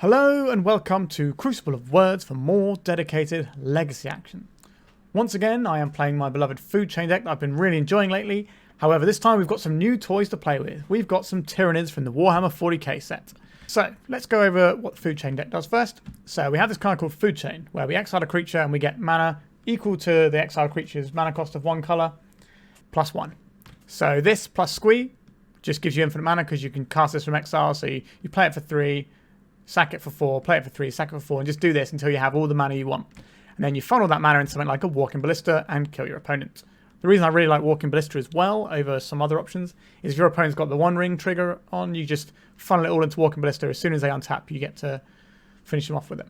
Hello and welcome to Crucible of Words for more dedicated legacy action. Once again, I am playing my beloved food chain deck that I've been really enjoying lately. However, this time we've got some new toys to play with. We've got some TYRANIDS from the Warhammer 40k set. So, let's go over what the food chain deck does first. So, we have this card called Food Chain, where we exile a creature and we get mana equal to the exiled creature's mana cost of one colour, +1. So, this plus Squee just gives you infinite mana because you can cast this from exile. So, you play it for 3, sack it for 4, play it for 3, sack it for 4, and just do this until you have all the mana you want. And then you funnel that mana into something like a Walking Ballista and kill your opponent. The reason I really like Walking Ballista as well over some other options is if your opponent's got the One Ring trigger on, you just funnel it all into Walking Ballista. As soon as they untap, you get to finish them off with it.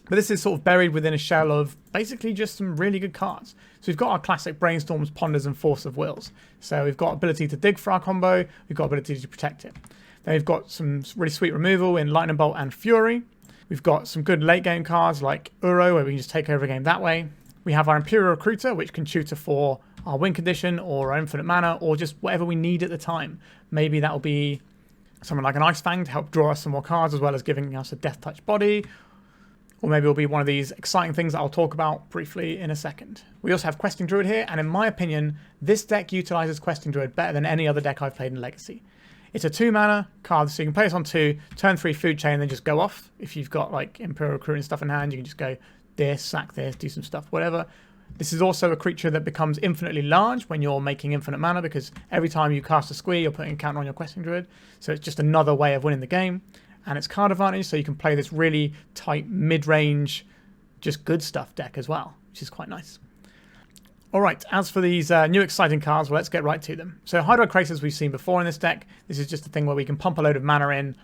But this is sort of buried within a shell of basically just some really good cards. So we've got our classic Brainstorms, Ponders, and Force of Wills. So we've got ability to dig for our combo, we've got ability to protect it. Then we've got some really sweet removal in Lightning Bolt and Fury. We've got some good late game cards like Uro, where we can just take over a game that way. We have our Imperial Recruiter, which can tutor for our win condition or our infinite mana or just whatever we need at the time. Maybe that'll be something like an Ice-Fang to help draw us some more cards as well as giving us a Death Touch body. Or maybe it'll be one of these exciting things that I'll talk about briefly in a second. We also have Questing Druid here, and in my opinion, this deck utilizes Questing Druid better than any other deck I've played in Legacy. It's a 2-mana card, so you can play this on 2, turn 3 Food Chain, and then just go off. If you've got like Imperial Recruiter and stuff in hand, you can just go this, sack this, do some stuff, whatever. This is also a creature that becomes infinitely large when you're making infinite mana, because every time you cast a Squee, you're putting a counter on your Questing Druid. So it's just another way of winning the game. And it's card advantage, so you can play this really tight, mid-range, just good stuff deck as well, which is quite nice. Alright, as for these new exciting cards, well, let's get right to them. So Hydroid Krasis we've seen before in this deck. This is just a thing where we can pump a load of mana in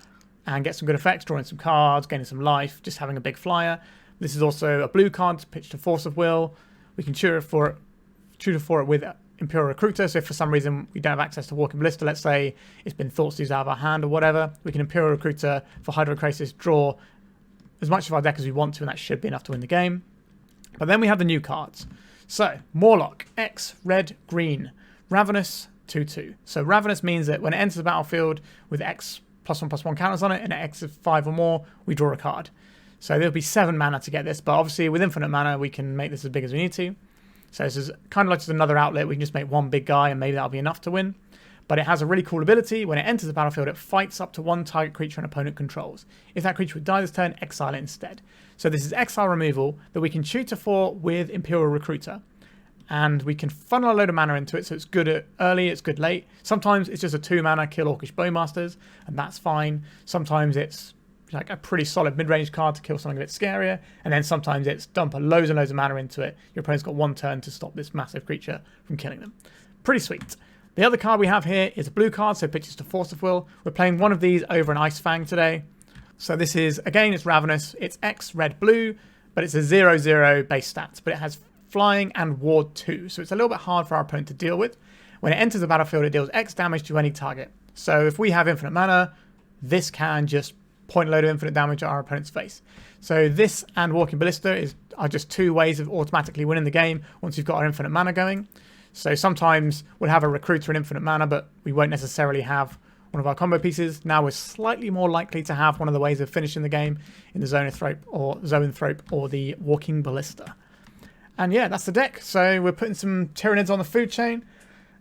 and get some good effects, drawing some cards, gaining some life, just having a big flyer. This is also a blue card to pitch to Force of Will. We can tutor for it with Imperial Recruiter, so if for some reason we don't have access to Walking Ballista, let's say it's been thought seized out of our hand or whatever, we can Imperial Recruiter for Hydroid Krasis, draw as much of our deck as we want to, and that should be enough to win the game. But then we have the new cards. So, Mawloc, X, red, green, Ravenous, 2/2. So Ravenous means that when it enters the battlefield with X +1/+1 counters on it, and X of 5 or more, we draw a card. So there'll be 7 mana to get this, but obviously with infinite mana, we can make this as big as we need to. So this is kind of like just another outlet. We can just make one big guy, and maybe that'll be enough to win. But it has a really cool ability. When it enters the battlefield, it fights up to one target creature an opponent controls. If that creature would die this turn, exile it instead. So this is exile removal that we can tutor for with Imperial Recruiter. And we can funnel a load of mana into it, so it's good early, it's good late. Sometimes it's just a 2-mana kill Orcish Bowmasters, and that's fine. Sometimes it's like a pretty solid mid-range card to kill something a bit scarier. And then sometimes it's dump loads and loads of mana into it. Your opponent's got one turn to stop this massive creature from killing them. Pretty sweet. The other card we have here is a blue card, so it pitches to Force of Will. We're playing one of these over an Ice-Fang today. So this is, again, it's Ravenous. It's X, red, blue, but it's a 0/0 base stats. But it has flying and ward 2, so it's a little bit hard for our opponent to deal with. When it enters the battlefield, it deals X damage to any target. So if we have infinite mana, this can just point a load of infinite damage at our opponent's face. So this and Walking Ballista are just 2 ways of automatically winning the game once you've got our infinite mana going. So sometimes we'll have a Recruiter and infinite mana, but we won't necessarily have one of our combo pieces. Now we're slightly more likely to have one of the ways of finishing the game in the Zoanthrope or the Walking Ballista. And yeah, that's the deck. So we're putting some TYRANIDS on the food chain.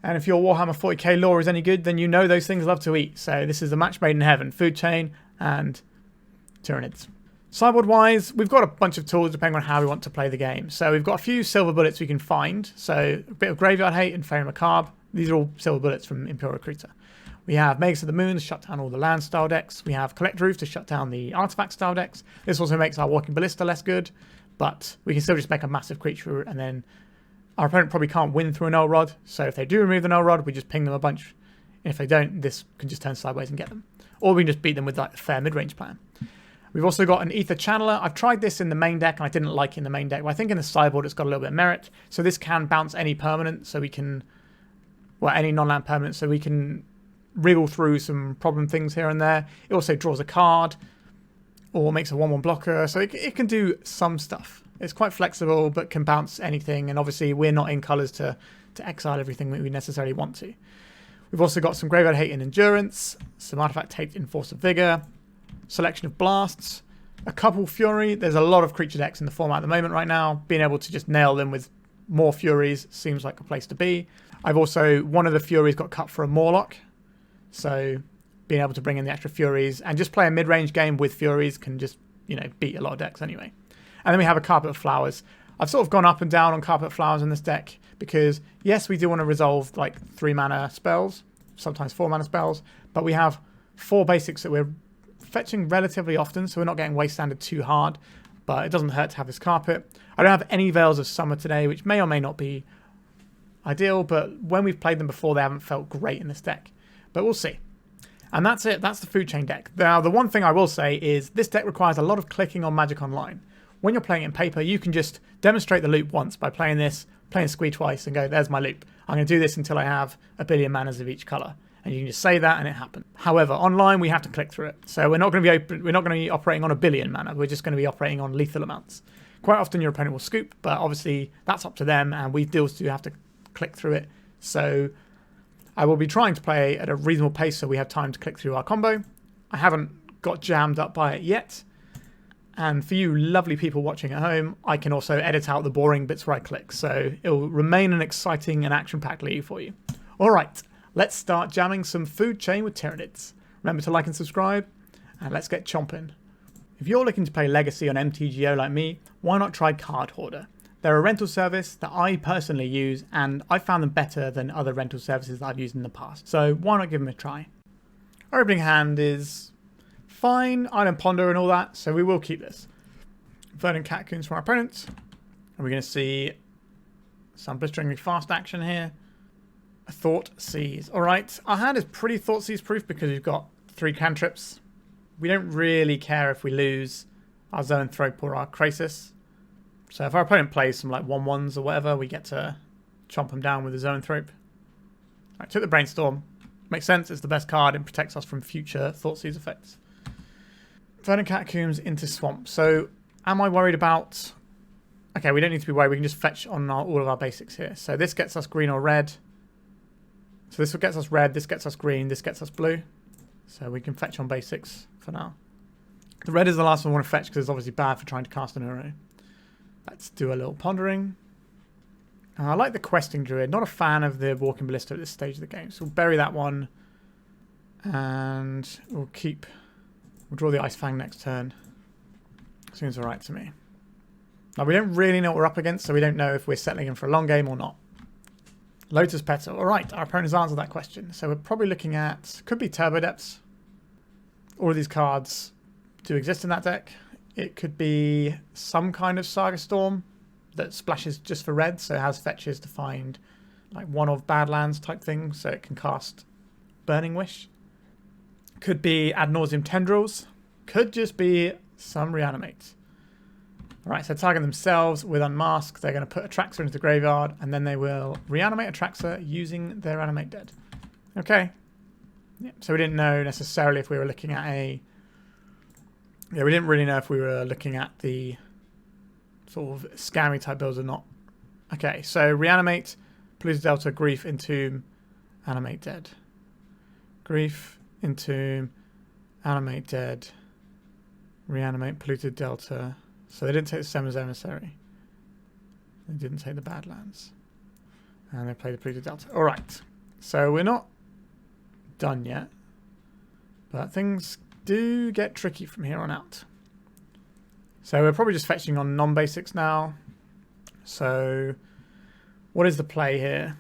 And if your Warhammer 40k lore is any good, then you know those things love to eat. So this is a match made in heaven. Food chain and TYRANIDS. Sideboard-wise, we've got a bunch of tools depending on how we want to play the game. So we've got a few silver bullets we can find. So a bit of Graveyard Hate and Fairy Macabre. These are all silver bullets from Imperial Recruiter. We have Magus of the Moon to shut down all the land style decks. We have Collector Ouphe to shut down the artifact style decks. This also makes our Walking Ballista less good, but we can still just make a massive creature, and then our opponent probably can't win through a Null Rod. So if they do remove the Null Rod, we just ping them a bunch. And if they don't, this can just turn sideways and get them. Or we can just beat them with like a fair mid-range plan. We've also got an Aether Channeler. I've tried this in the main deck, and I didn't like it in the main deck. But I think in the sideboard it's got a little bit of merit. So this can bounce any permanent, so we can, well, any non-land permanent, so we can wriggle through some problem things here and there. It also draws a card, or makes a 1/1 blocker, so it can do some stuff. It's quite flexible, but can bounce anything, and obviously we're not in colours to exile everything that we necessarily want to. We've also got some Graveyard Hate in Endurance, some Artifact Hate in Force of Vigor, selection of blasts, a couple Fury. There's a lot of creature decks in the format at the moment right now. Being able to just nail them with more Furies seems like a place to be. I've also, one of the Furies got cut for a Mawloc. So being able to bring in the extra Furies and just play a mid-range game with Furies can just, you know, beat a lot of decks anyway. And then we have a Carpet of Flowers. I've sort of gone up and down on Carpet of Flowers in this deck because, yes, we do want to resolve like 3 mana spells, sometimes 4 mana spells, but we have 4 basics that we're fetching relatively often, so we're not getting wastelanded too hard, but it doesn't hurt to have this carpet. I don't have any Veils of Summer today, which may or may not be ideal, but when we've played them before, they haven't felt great in this deck. But we'll see. And that's it. That's the Food Chain deck. Now, the one thing I will say is this deck requires a lot of clicking on Magic Online. When you're playing it in paper, you can just demonstrate the loop once by playing this, playing Squee twice, and go, there's my loop. I'm going to do this until I have a billion manas of each colour. And you can just say that and it happens. However, online we have to click through it. So we're not going to be operating on a billion mana. We're just going to be operating on lethal amounts. Quite often your opponent will scoop, but obviously that's up to them, and we still do have to click through it. So I will be trying to play at a reasonable pace so we have time to click through our combo. I haven't got jammed up by it yet. And for you lovely people watching at home, I can also edit out the boring bits where I click. So it will remain an exciting and action-packed league for you. All right, let's start jamming some Food Chain with Tyranids. Remember to like and subscribe, and let's get chomping. If you're looking to play Legacy on MTGO like me, why not try Card Hoarder? They're a rental service that I personally use, and I found them better than other rental services that I've used in the past. So why not give them a try? Our opening hand is fine, Island Ponder and all that, so we will keep this. Verdant Catacombs from our opponents. And we're going to see some blisteringly fast action here. A Thought Seize. Alright, our hand is pretty Thought Seize proof because we've got 3 cantrips. We don't really care if we lose our Zoanthrope or our Krasis. So if our opponent plays some like 1/1s or whatever, we get to chomp them down with the Zoanthrope. Alright, took the Brainstorm. Makes sense, it's the best card and protects us from future Thought Seize effects. Verdant Catacombs into Swamp. So am I worried about... Okay, we don't need to be worried. We can just fetch on all of our basics here. So this gets us green or red. So this gets us red, this gets us green, this gets us blue. So we can fetch on basics for now. The red is the last one I want to fetch because it's obviously bad for trying to cast an arrow. Let's do a little pondering. I like the Questing Druid. Not a fan of the Walking Ballista at this stage of the game. So we'll bury that one. And we'll draw the Ice-Fang next turn. Seems alright to me. Now we don't really know what we're up against, so we don't know if we're settling in for a long game or not. Lotus Petal. Alright, our opponent's answered that question. So we're probably looking at... Could be Turbo Depths. All of these cards do exist in that deck. It could be some kind of Saga Storm that splashes just for red, so it has fetches to find like one of Badlands type thing, so it can cast Burning Wish. Could be Ad Nauseam Tendrils. Could just be some Reanimate. Alright, so target themselves with Unmask. They're going to put Atraxa into the graveyard, and then they will reanimate Atraxa using their Animate Dead. Okay. Yeah, so we didn't know necessarily if we were looking at a... Yeah, we didn't really know if we were looking at the sort of scammy type builds or not. Okay, so Reanimate, Polluted Delta, Grief, Entomb, Animate Dead. Grief, Entomb, Animate Dead, Reanimate, Polluted Delta. So they didn't take the Summon's Emissary. They didn't take the Badlands. And they played the Polluted Delta. Alright, so we're not done yet. But things do get tricky from here on out. So we're probably just fetching on non-basics now. So what is the play here?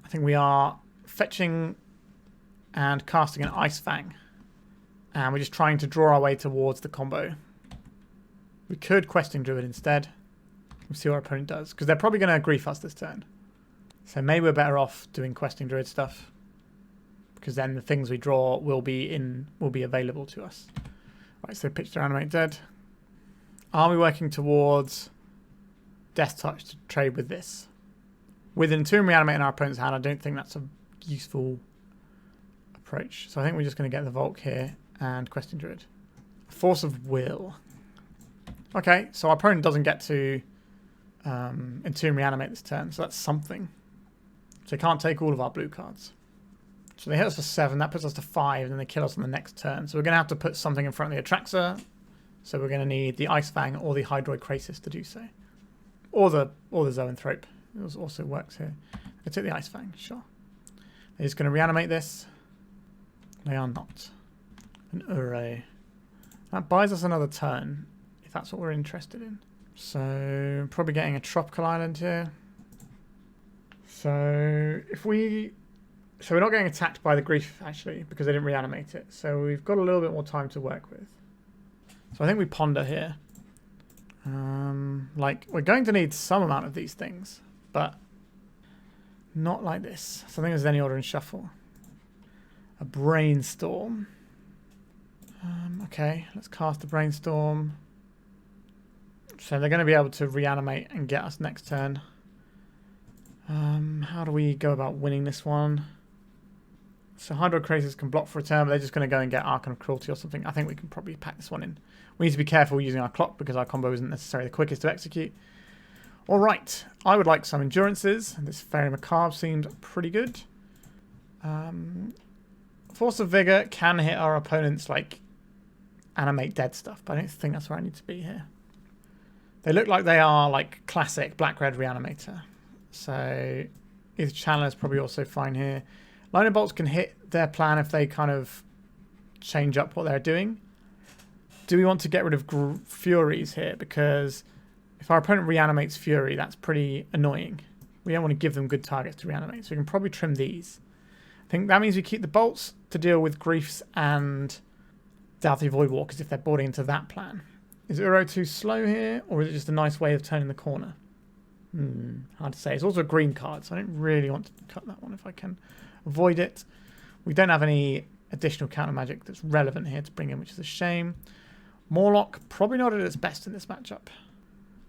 I think we are fetching and casting an Ice-Fang. And we're just trying to draw our way towards the combo. We could Questing Druid instead. We'll see what our opponent does. Because they're probably going to grief us this turn. So maybe we're better off doing Questing Druid stuff. Because then the things we draw will be available to us. Right, so pitch to Animate Dead. Are we working towards Death Touch to trade with this? With Entomb Reanimate in our opponent's hand, I don't think that's a useful approach. So I think we're just going to get the Volk here and Questing Druid. Force of Will. Okay, so our opponent doesn't get to Entomb Reanimate this turn, so that's something. So they can't take all of our blue cards. So they hit us for 7, that puts us to 5, and then they kill us on the next turn. So we're going to have to put something in front of the Atraxa. So we're going to need the Ice-Fang or the Hydroid Krasis to do so. Or the Zoanthrope. It also works here. Let's take the Ice-Fang, sure. They're just going to reanimate this. They are not. An Uro. That buys us another turn, if that's what we're interested in. So, probably getting a Tropical Island here. So, if we... So we're not getting attacked by the Grief, actually, because they didn't reanimate it. So we've got a little bit more time to work with. So I think we ponder here. Like, we're going to need some amount of these things, but not like this. So I think there's any order in shuffle. A Brainstorm. Okay, let's cast the Brainstorm. So they're going to be able to reanimate and get us next turn. How do we go about winning this one? So Hydroid Krasis can block for a turn, but they're just going to go and get Archon of Cruelty or something. I think we can probably pack this one in. We need to be careful using our clock because our combo isn't necessarily the quickest to execute. Alright, I would like some Endurances. This Fairy Macabre seemed pretty good. Force of Vigor can hit our opponents, like, animate dead stuff, but I don't think that's where I need to be here. They look like they are, like, classic Black-Red Reanimator. So, Aether Channeler is probably also fine here. Lightning Bolts can hit their plan if they kind of change up what they're doing. Do we want to get rid of Furies here? Because if our opponent reanimates Fury, that's pretty annoying. We don't want to give them good targets to reanimate, so we can probably trim these. I think that means we keep the Bolts to deal with Griefs and Doughty Voidwalkers if they're boarding into that plan. Is Uro too slow here, or is it just a nice way of turning the corner? Hard to say. It's also a green card, so I don't really want to cut that one if I can avoid it. We don't have any additional counter magic that's relevant here to bring in, which is a shame. Mawloc, probably not at its best in this matchup.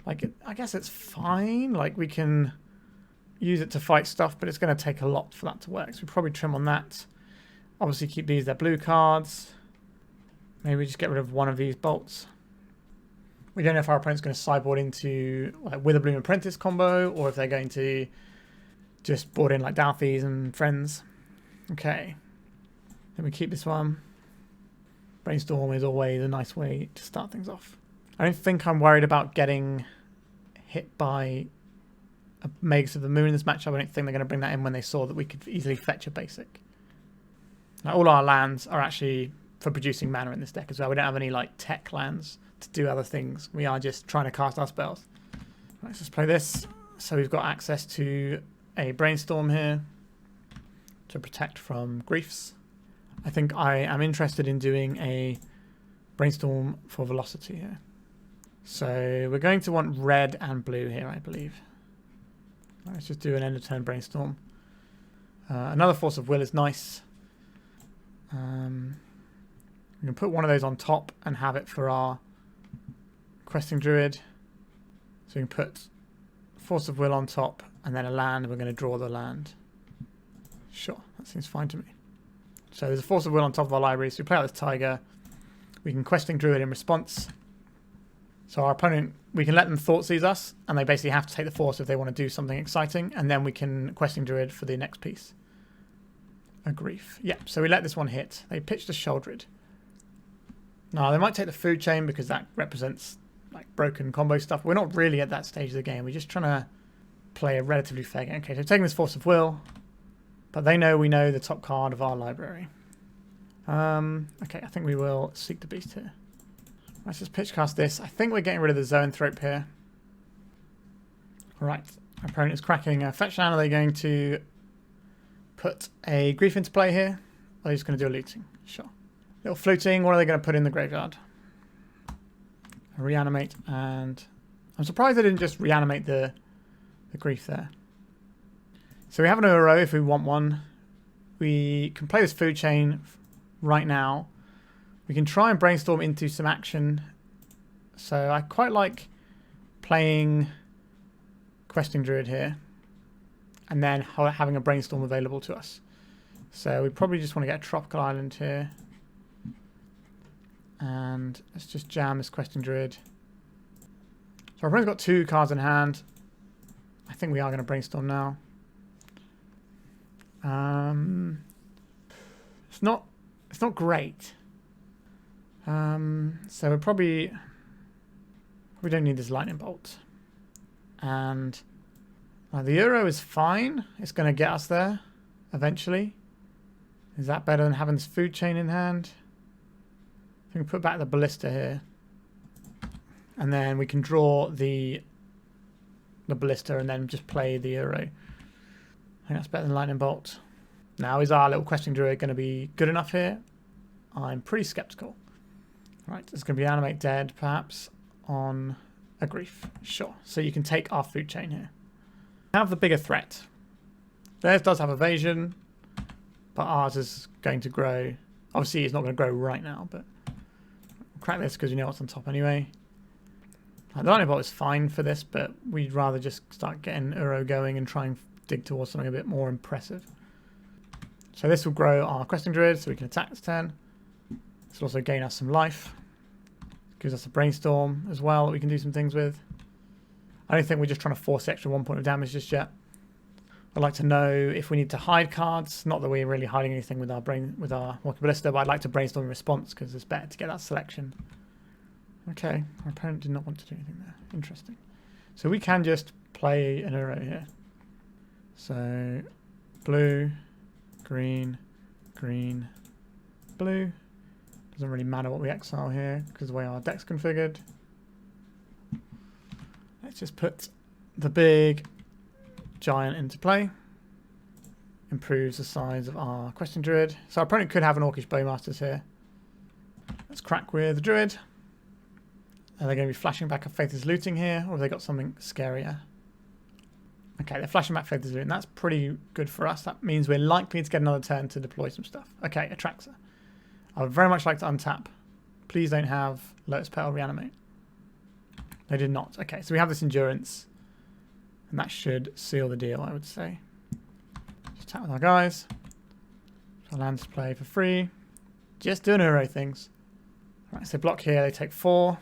Like, I guess it's fine. Like, we can use it to fight stuff, but it's going to take a lot for that to work. So we probably trim on that. Obviously keep these, they're blue cards. Maybe just get rid of one of these bolts. We don't know if our opponent's going to sideboard into like Witherbloom Apprentice combo, or if they're going to just board in like Douthies and friends. Okay. Then we keep this one. Brainstorm is always a nice way to start things off. I don't think I'm worried about getting hit by a Magus of the Moon in this matchup. I don't think they're going to bring that in when they saw that we could easily fetch a basic. Now, all our lands are actually for producing mana in this deck as well. We don't have any like tech lands to do other things. We are just trying to cast our spells. Let's just play this. So we've got access to a Brainstorm here to protect from Griefs. I think I am interested in doing a Brainstorm for velocity here. So we're going to want red and blue here, I believe. Let's just do an end of turn Brainstorm. Another Force of Will is nice. We can put one of those on top and have it for our Questing Druid. So we can put Force of Will on top and then a land, and we're going to draw the land. Sure, that seems fine to me. So there's a Force of Will on top of our library, so we play out this Taiga. We can Questing Druid in response. So our opponent, we can let them Thought Seize us, and they basically have to take the Force if they want to do something exciting, and then we can Questing Druid for the next piece. A Grief. Yeah, so we let this one hit. They pitched a Sheoldred. Now, they might take the Food Chain because that represents like broken combo stuff. We're not really at that stage of the game. We're just trying to play a relatively fair game. Okay, so taking this Force of Will, but they know we know the top card of our library. Okay, I think we will Seek the Beast here. Let's just pitch cast this. I think we're getting rid of the Zoanthrope here. Alright, our opponent is cracking a fetch land. Are they going to put a Grief into play here? Or are they just going to do a looting? Sure. Little fluting. What are they going to put in the graveyard? Reanimate, and I'm surprised they didn't just reanimate the Grief there. So we have an Uro if we want one. We can play this Food Chain right now. We can try and Brainstorm into some action. So I quite like playing Questing Druid here and then having a Brainstorm available to us. So we probably just want to get a Tropical Island here. And let's just jam this Questing Druid. So our opponent's got 2 cards in hand. I think we are going to Brainstorm now. It's not great. So we don't need this lightning bolt. And the euro is fine. It's going to get us there eventually. Is that better than having this food chain in hand? I think we put back the ballista here. And then we can draw the ballista and then just play the euro. I think that's better than lightning bolt. Now, is our little questing druid going to be good enough here? I'm pretty skeptical. Right, it's going to be animate dead, perhaps, on a grief. Sure. So you can take our food chain here. Have the bigger threat. Theirs does have evasion, but ours is going to grow. Obviously, it's not going to grow right now, but we'll crack this because we know what's on top anyway. The lightning bolt is fine for this, but we'd rather just start getting Uro going and try and dig towards something a bit more impressive. So this will grow our questing druid, so we can attack this turn. This will also gain us some life. Gives us a brainstorm as well that we can do some things with. I don't think we're just trying to force the extra 1 point of damage just yet. I'd like to know if we need to hide cards. Not that we're really hiding anything with our Walking Ballista, but I'd like to brainstorm in response because it's better to get that selection. Okay, our opponent did not want to do anything there. Interesting. So we can just play an Uro here. So blue, green, green, blue. Doesn't really matter what we exile here because the way our deck's configured. Let's just put the big giant into play. Improves the size of our questing druid. So our opponent could have an Orcish Bowmasters here. Let's crack with the druid. Are they going to be flashing back a Faithless Looting here, or have they got something scarier? Okay, they're flashing back Faithless Looting. That's pretty good for us. That means we're likely to get another turn to deploy some stuff. Okay, Atraxa. I would very much like to untap. Please don't have Lotus Petal Reanimate. They did not. Okay, so we have this Endurance. And that should seal the deal, I would say. Just tap with our guys. So lands to play for free. Just doing Uro things. Right, so block here, they take 4.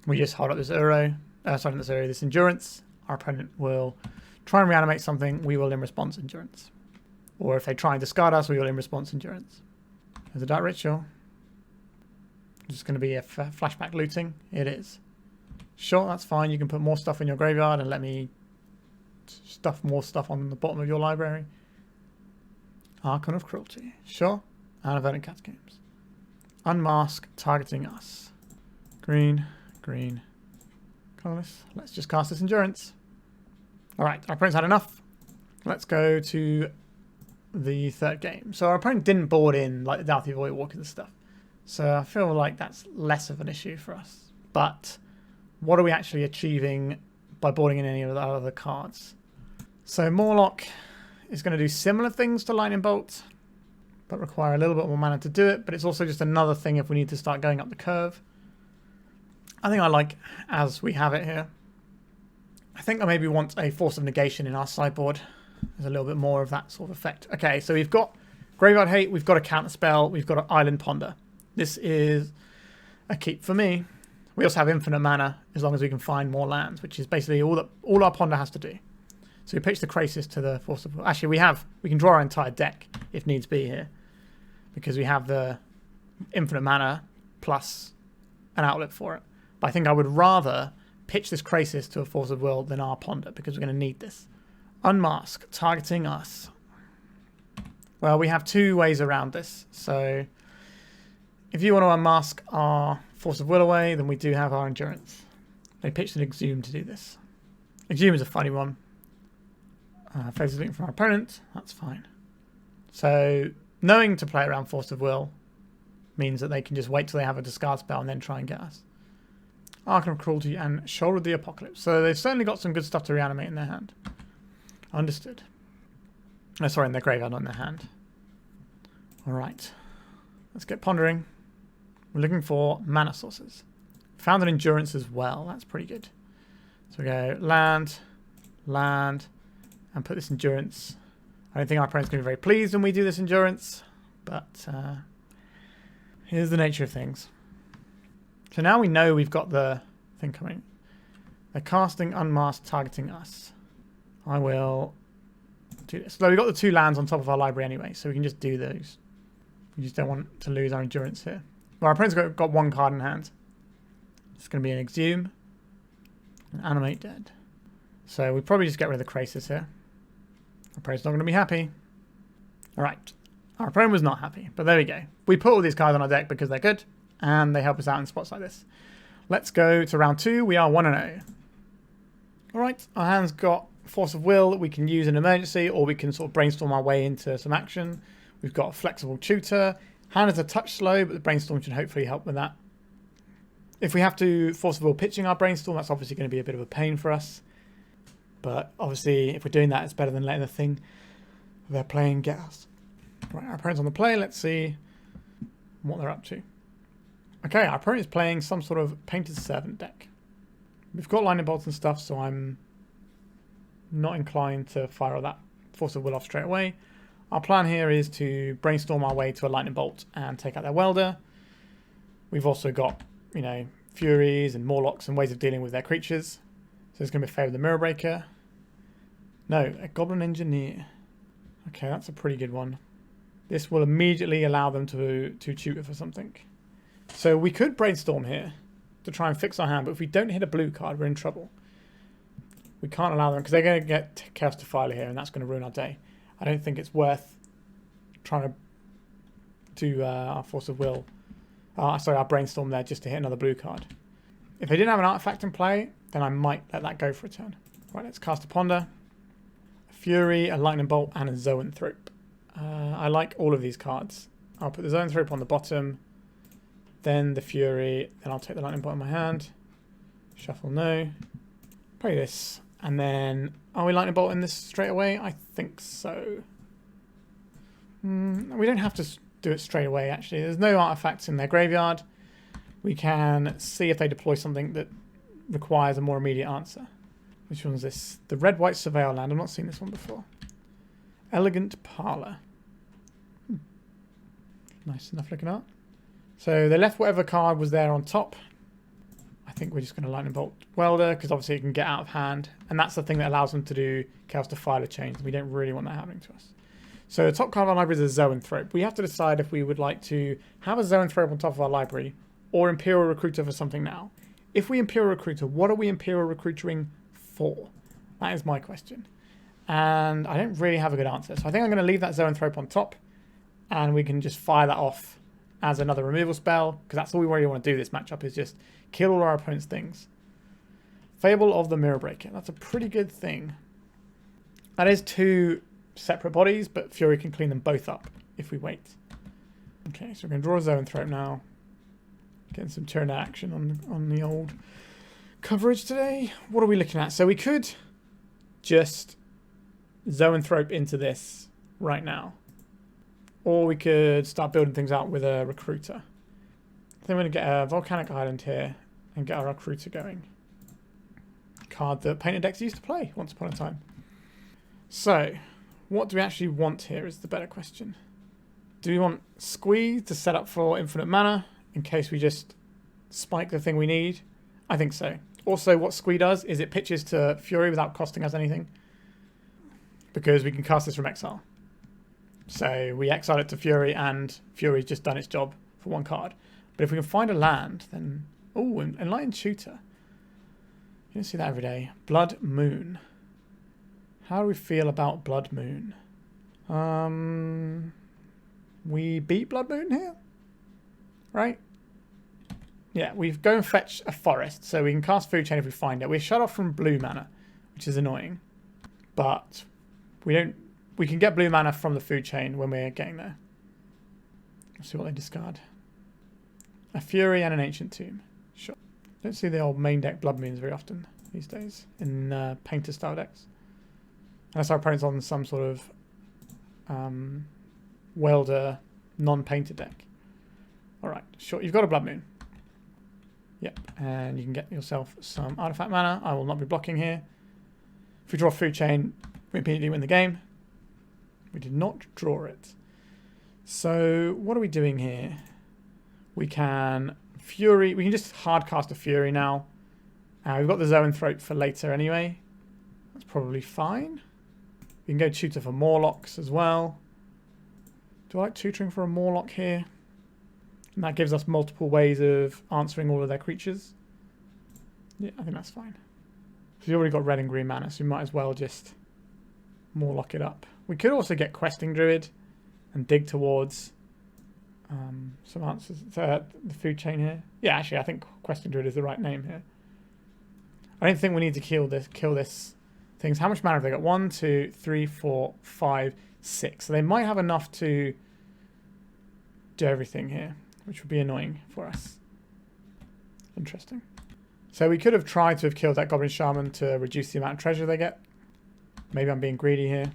We just hold up this Uro. Sorry, not this Uro, this Endurance. Our opponent will try and reanimate something. We will in response Endurance. Or if they try and discard us, we will in response Endurance. There's a Dark Ritual. Just going to be a flashback looting. It is. Sure, that's fine. You can put more stuff in your graveyard and let me stuff more stuff on the bottom of your library. Archon of Cruelty. Sure. And a Verdant Catacombs. Unmask, targeting us. Green, green, colorless. Let's just cast this Endurance. Alright, our opponent's had enough. Let's go to the third game. So our opponent didn't board in like the Doughty Void Walkers and stuff. So I feel like that's less of an issue for us. But what are we actually achieving by boarding in any of the other cards? So Mawloc is going to do similar things to Lightning Bolt, but require a little bit more mana to do it. But it's also just another thing if we need to start going up the curve. I think I like as we have it here. I think I maybe want a Force of Negation in our sideboard. There's a little bit more of that sort of effect. Okay, so we've got Graveyard Hate, we've got a Counterspell, we've got an Island Ponder. This is a keep for me. We also have infinite mana as long as we can find more lands, which is basically all our Ponder has to do. So we pitch the Krasis to the Force of... Actually, we can draw our entire deck if needs be here, because we have the infinite mana plus an outlet for it. But I think I would rather pitch this Krasis to a Force of Will than our Ponder, because we're going to need this. Unmask, targeting us. Well, we have two ways around this. So if you want to unmask our Force of Will away, then we do have our Endurance. They pitched an Exhume to do this. Exhume is a funny one. Faces looking from our opponent, that's fine. So knowing to play around Force of Will means that they can just wait till they have a discard spell and then try and get us. Archon of Cruelty and Shoulder of the Apocalypse. So they've certainly got some good stuff to reanimate in their hand. Understood. Oh, sorry, in their graveyard, not in their hand. Alright. Let's get pondering. We're looking for mana sources. Found an Endurance as well. That's pretty good. So we go land, land, and put this Endurance. I don't think our opponent's going to be very pleased when we do this Endurance, but here's the nature of things. So now we know we've got the thing coming. They're casting Unmasked, targeting us. I will do this. So we've got the 2 lands on top of our library anyway, so we can just do those. We just don't want to lose our Endurance here. Well, our opponent's got one card in hand. It's going to be an Exhume. And Animate Dead. So we probably just get rid of the Krasis here. Our opponent's not going to be happy. Alright. Our opponent was not happy, but there we go. We put all these cards on our deck because they're good, and they help us out in spots like this. Let's go to round 2. We are 1-0. Alright, our hand's got Force of Will that we can use in emergency, or we can sort of brainstorm our way into some action. We've got a Flexible Tutor. Hand is a touch slow, but the Brainstorm should hopefully help with that. If we have to Force of Will pitching our Brainstorm, that's obviously going to be a bit of a pain for us. But obviously, if we're doing that, it's better than letting the thing they're playing get us. Right, our opponent's on the play. Let's see what they're up to. Okay, our opponent is playing some sort of Painted Servant deck. We've got Lightning Bolts and stuff, so I'm not inclined to fire all that Force of Will off straight away. Our plan here is to Brainstorm our way to a Lightning Bolt and take out their Welder. We've also got, you know, Furies and Mawlocs and ways of dealing with their creatures. So it's going to be a Favour the Mirror Breaker. No, a Goblin Engineer. Okay, that's a pretty good one. This will immediately allow them to tutor for something. So we could Brainstorm here to try and fix our hand, but if we don't hit a blue card, we're in trouble. We can't allow them, because they're going to get Chaos Defiler here, and that's going to ruin our day. I don't think it's worth trying to do our Force of Will. Sorry, our Brainstorm there just to hit another blue card. If they didn't have an artifact in play, then I might let that go for a turn. Right, let's cast a Ponder, a Fury, a Lightning Bolt, and a Zoanthrope. I like all of these cards. I'll put the Zoanthrope on the bottom, then the Fury, then I'll take the Lightning Bolt in my hand. Shuffle no. Play this. And then, are we Lightning Bolt in this straight away? I think so. We don't have to do it straight away, actually. There's no artifacts in their graveyard. We can see if they deploy something that requires a more immediate answer. Which one's this? The Red-White Surveil land. I've not seen this one before. Elegant Parlour. Nice enough looking art. So they left whatever card was there on top. I think we're just going to Lightning Bolt Welder, because obviously it can get out of hand. And that's the thing that allows them to do Chaos Defiler chains. We don't really want that happening to us. So the top card of our library is a Zoanthrope. We have to decide if we would like to have a Zoanthrope on top of our library or Imperial Recruiter for something now. If we Imperial Recruiter, what are we Imperial Recruitering for? That is my question. And I don't really have a good answer. So I think I'm going to leave that Zoanthrope on top, and we can just fire that off as another removal spell, because that's all we really want to do this matchup, is just kill all our opponent's things. Fable of the Mirror Breaker. That's a pretty good thing. That is 2 separate bodies, but Fury can clean them both up if we wait. Okay, so we're going to draw a Zoanthrope now. Getting some turn action on the old coverage today. What are we looking at? So we could just Zoanthrope into this right now. Or we could start building things out with a Recruiter. I think we're going to get a Volcanic Island here and get our Recruiter going. Card that Painted decks used to play once upon a time. So, what do we actually want here is the better question. Do we want Squee to set up for infinite mana in case we just spike the thing we need? I think so. Also, what Squee does is it pitches to Fury without costing us anything, because we can cast this from exile. So we exile it to Fury, and Fury's just done its job for 1 card. But if we can find a land, then... Oh, Enlightened Tutor. You don't see that every day. Blood Moon. How do we feel about Blood Moon? We beat Blood Moon here? Right? Yeah, we go and fetch a forest, so we can cast Food Chain if we find it. We're shut off from blue mana, which is annoying. But we don't... We can get blue mana from the Food Chain when we're getting there. Let's see what they discard. A Fury and an Ancient Tomb. Sure. Don't see the old main deck Blood Moons very often these days in Painter style decks. Unless our opponent's on some sort of Welder non-painted deck. Alright, sure. You've got a Blood Moon. Yep, and you can get yourself some artifact mana. I will not be blocking here. If we draw Food Chain, we immediately win the game. We did not draw it. So what are we doing here? We can Fury. We can just hard cast a Fury now. We've got the Zoanthrope for later anyway. That's probably fine. We can go tutor for Mawlocs as well. Do I like tutoring for a Mawloc here? And that gives us multiple ways of answering all of their creatures. Yeah, I think that's fine. So we've already got red and green mana, so we might as well just Mawloc it up. We could also get Questing Druid and dig towards some answers to the food chain here. Yeah, actually, I think Questing Druid is the right name here. I don't think we need to kill this things. How much mana have they got? 1, 2, 3, 4, 5, 6. So they might have enough to do everything here, which would be annoying for us. Interesting. So we could have tried to have killed that Goblin Shaman to reduce the amount of treasure they get. Maybe I'm being greedy here.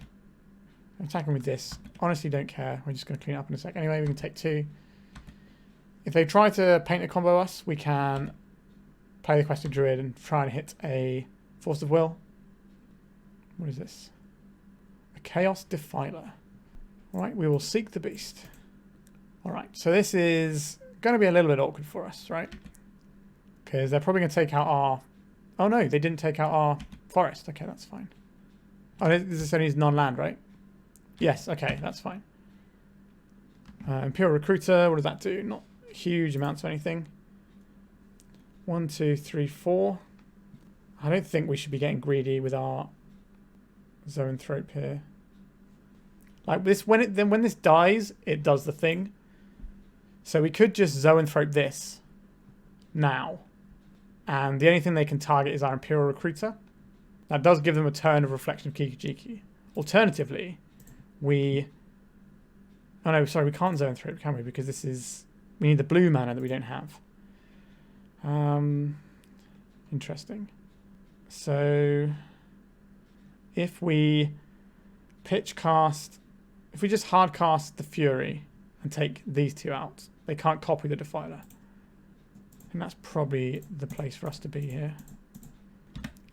I'm attacking with this. Honestly, don't care. We're just going to clean it up in a sec. Anyway, we can take 2. If they try to paint a combo us, we can play the Questing Druid and try and hit a Force of Will. What is this? A Chaos Defiler. Alright, we will seek the beast. Alright, so this is going to be a little bit awkward for us, right? Because they're probably going to take out our... Oh no, they didn't take out our forest. Okay, that's fine. Oh, this only is non-land, right? Yes, okay, that's fine. Imperial Recruiter, what does that do? Not huge amounts of anything. 1, 2, 3, 4. I don't think we should be getting greedy with our Zoanthrope here. Like this, when this dies, it does the thing. So we could just Zoanthrope this now. And the only thing they can target is our Imperial Recruiter. That does give them a turn of Reflection of Kikijiki. Alternatively, we... Oh no, sorry, we can't Zoanthrope, can we? Because this is... We need the blue mana that we don't have. Interesting. So... If we pitch cast... If we just hard cast the Fury and take these 2 out, they can't copy the Defiler. And that's probably the place for us to be here.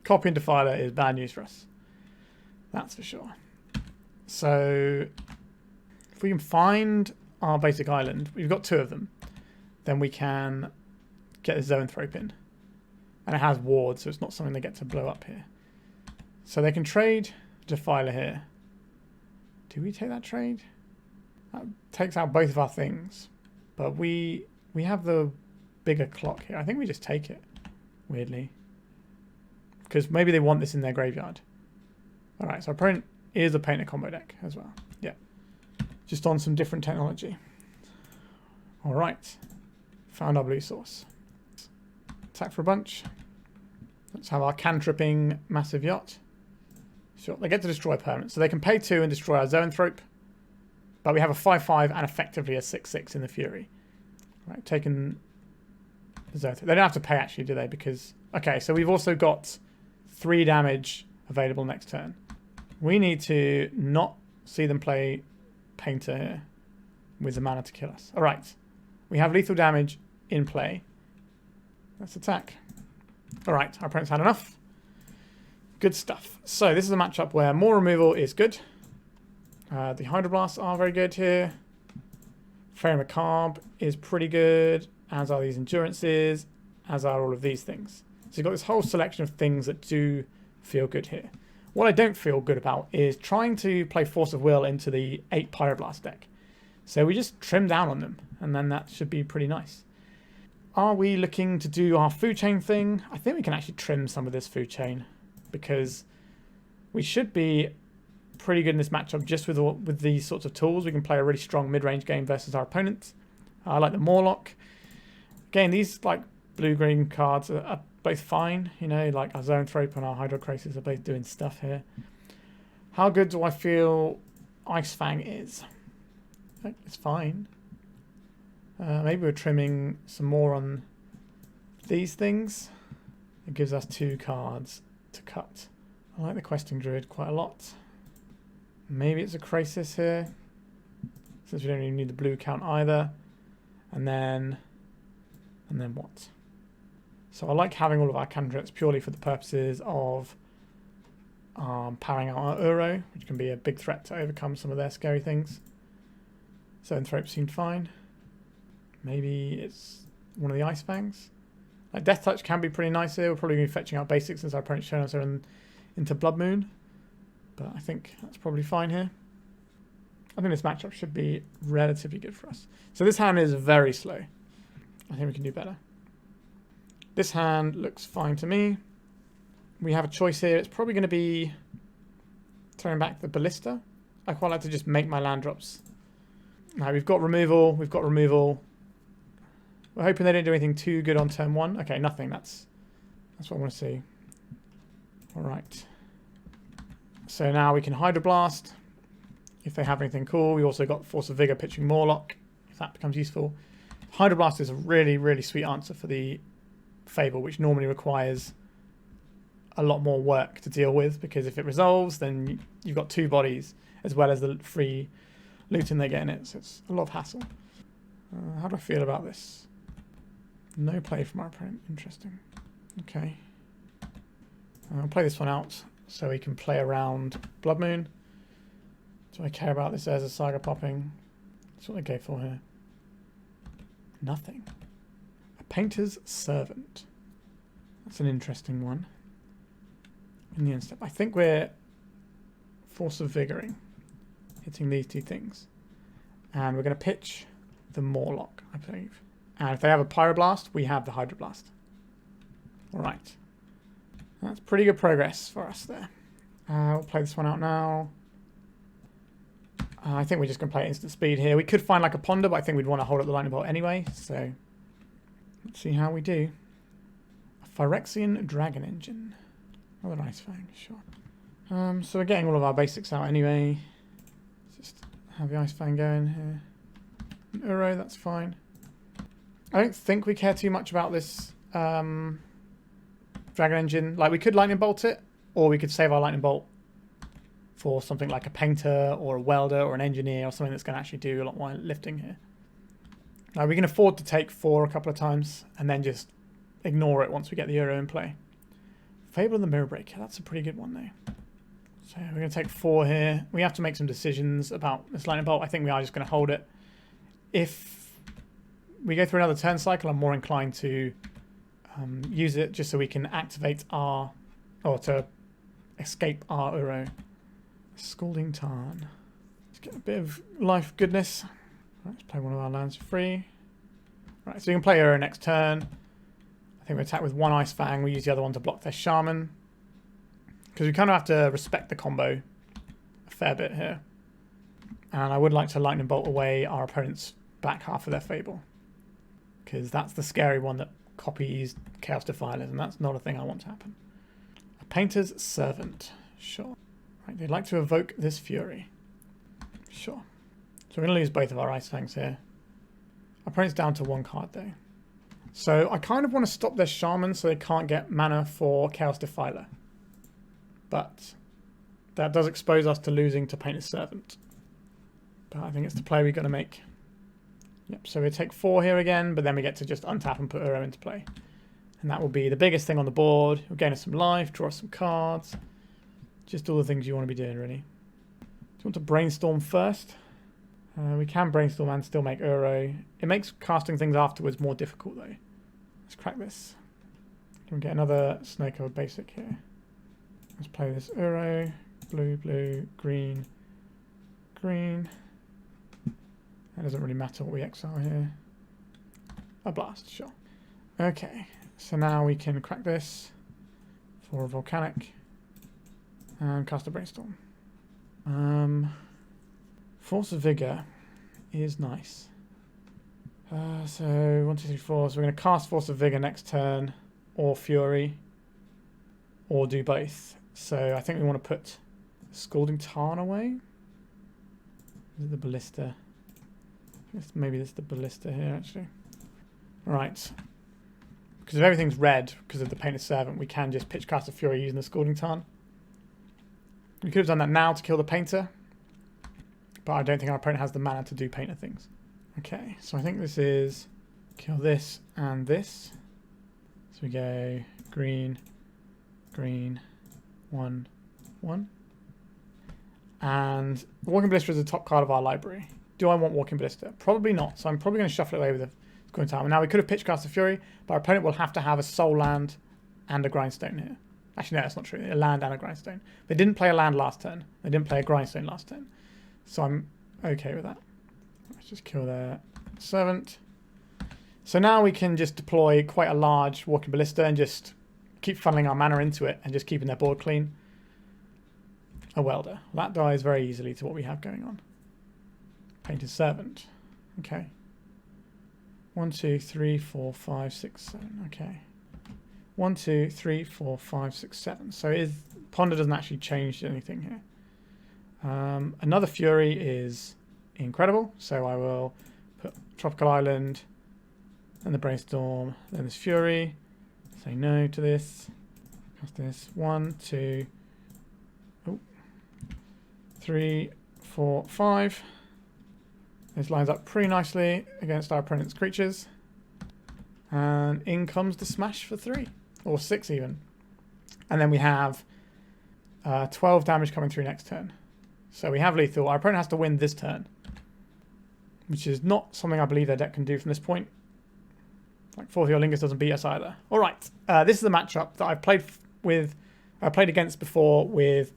Copying Defiler is bad news for us. That's for sure. So, if we can find our basic island, we've got 2 of them, then we can get the Zoanthrope in. And it has wards, so it's not something they get to blow up here. So they can trade Defiler here. Do we take that trade? That takes out both of our things. But we have the bigger clock here. I think we just take it, weirdly. Because maybe they want this in their graveyard. Alright, so our opponent is a painted combo deck as well. Yeah. Just on some different technology. Alright. Found our blue source. Attack for a bunch. Let's have our cantripping massive yacht. Sure, they get to destroy permanents. So they can pay 2 and destroy our Zoanthrope. But we have a 5/5 and effectively a 6/6 in the Fury. Right, taking the Zoanthrope. They don't have to pay actually, do they? Because, okay, so we've also got 3 damage available next turn. We need to not see them play Painter here with the mana to kill us. Alright, we have lethal damage in play. Let's attack. Alright, our opponent's had enough. Good stuff. So this is a matchup where more removal is good. The Hydroblasts are very good here. Fairy Macabre is pretty good, as are these Endurances, as are all of these things. So you've got this whole selection of things that do feel good here. What I don't feel good about is trying to play Force of Will into the 8 Pyroblast deck. So we just trim down on them, and then that should be pretty nice. Are we looking to do our food chain thing? I think we can actually trim some of this food chain, because we should be pretty good in this matchup just with these sorts of tools. We can play a really strong mid-range game versus our opponents. I like the Mawloc. Again, these like blue-green cards are both fine. You know, like our Zoanthrope and our Hydroid Krasis are both doing stuff here. How good do I feel Ice-Fang is? It's fine. Maybe we're trimming some more on these things. It gives us 2 cards to cut. I like the Questing Druid quite a lot. Maybe it's a Krasis here, since we don't even need the blue count either. And then what? So I like having all of our cantrips purely for the purposes of powering out our Uro, which can be a big threat to overcome some of their scary things. Zoanthrope seemed fine. Maybe it's one of the Ice-Fangs. Like Death Touch can be pretty nice here. We're probably going to be fetching out basics since our opponent's shown us into Blood Moon. But I think that's probably fine here. I think this matchup should be relatively good for us. So this hand is very slow. I think we can do better. This hand looks fine to me. We have a choice here. It's probably going to be throwing back the Ballista. I quite like to just make my land drops. Now we've got removal. We've got removal. We're hoping they don't do anything too good on turn 1. Okay, nothing. That's what I want to see. All right. So now we can Hydroblast if they have anything cool. We also got Force of Vigor pitching Mawloc if that becomes useful. Hydroblast is a really, really sweet answer for the Fable, which normally requires a lot more work to deal with, because if it resolves, then you've got 2 bodies as well as the free looting they get in it, so it's a lot of hassle. How do I feel about this? No play from our opponent. Interesting. Okay. I'll play this one out so we can play around Blood Moon. Do I care about this as a Saga popping? That's what they go for here. Nothing. A Painter's Servant. That's an interesting one. In the end step, I think we're Force of Vigoring, hitting these 2 things. And we're going to pitch the Mawloc, I believe. And if they have a Pyroblast, we have the Hydroblast. Alright. That's pretty good progress for us there. We'll play this one out now. I think we're just going to play instant speed here. We could find like a Ponder, but I think we'd want to hold up the Lightning Bolt anyway. So, let's see how we do. A Phyrexian Dragon Engine. Another Ice-Fang, sure. So we're getting all of our basics out anyway. Let's just have the Ice-Fang going here. An Uro, that's fine. I don't think we care too much about this Dragon Engine. Like, we could Lightning Bolt it, or we could save our Lightning Bolt for something like a Painter, or a Welder, or an Engineer, or something that's going to actually do a lot more lifting here. Now, we can afford to take 4 a couple of times, and then just ignore it once we get the Uro in play. Fable of the Mirror Breaker, that's a pretty good one though. So we're going to take 4 here. We have to make some decisions about this Lightning Bolt. I think we are just going to hold it. If we go through another turn cycle, I'm more inclined to use it just so we can activate our, or to escape our Uro. Scalding Tarn. Let's get a bit of life goodness. Right, let's play one of our lands for free. Right, so you can play Uro next turn. I think we attack with 1 Ice-Fang. We use the other one to block their Shaman. Because we kind of have to respect the combo a fair bit here. And I would like to Lightning Bolt away our opponent's back half of their Fable. Because that's the scary one that copies Chaos Defilers, and that's not a thing I want to happen. A Painter's Servant. Sure. Right, they'd like to evoke this Fury. Sure. So we're going to lose both of our Ice-Fangs here. Our opponent's down to 1 card though. So I kind of want to stop their Shaman so they can't get mana for Chaos Defiler. But that does expose us to losing to Painter's Servant. But I think it's the play we've got to make. Yep, so we take 4 here again, but then we get to just untap and put Uro into play. And that will be the biggest thing on the board. We'll gain us some life, draw us some cards. Just all the things you want to be doing, really. Do you want to Brainstorm first? We can Brainstorm and still make Uro. It makes casting things afterwards more difficult, though. Let's crack this. Can we get another Snowcovered basic here? Let's play this Uro. Blue, blue, green, green. It doesn't really matter what we exile here. A blast, sure. Okay, so now we can crack this for a Volcanic and cast a Brainstorm. Force of Vigor is nice. So 1, 2, 3, 4. So we're going to cast Force of Vigor next turn, or Fury, or do both. So I think we want to put Scalding Tarn away. Is it the Ballista? Maybe this is the Ballista here, actually. Right. Because if everything's red, because of the Painter's Servant, we can just pitch cast a Fury using the Scalding Tarn. We could have done that now to kill the Painter, but I don't think our opponent has the mana to do Painter things. Okay, so I think this is kill this and this. So we go green, green, 1, 1. And Walking Ballista is the top card of our library. Do I want Walking Ballista? Probably not, so I'm probably going to shuffle it away with a Scalding Tarn. Now we could have pitched cast a Fury, but our opponent will have to have a Soul Land and a Grindstone here. Actually, no, that's not true. A land and a Grindstone. They didn't play a land last turn. They didn't play a Grindstone last turn. So I'm okay with that. Let's just kill their Servant. So now we can just deploy quite a large Walking Ballista and just keep funneling our mana into it and just keeping their board clean. A welder. That dies very easily to what we have going on. Painted Servant. Okay. 1, 2, 3, 4, 5, 6, 7. Okay. 1, 2, 3, 4, 5, 6, 7. So Ponder doesn't actually change anything here. Another Fury is incredible. So I will put Tropical Island and the Brainstorm. Then this Fury. Say no to this. Cast this. 1, 2, 3, 4, 5. This lines up pretty nicely against our opponent's creatures. And in comes the smash for 3. Or 6 even. And then we have 12 damage coming through next turn. So we have lethal. Our opponent has to win this turn. Which is not something I believe their deck can do from this point. Like 40 or Lingus doesn't beat us either. Alright, this is the matchup that I've played against before with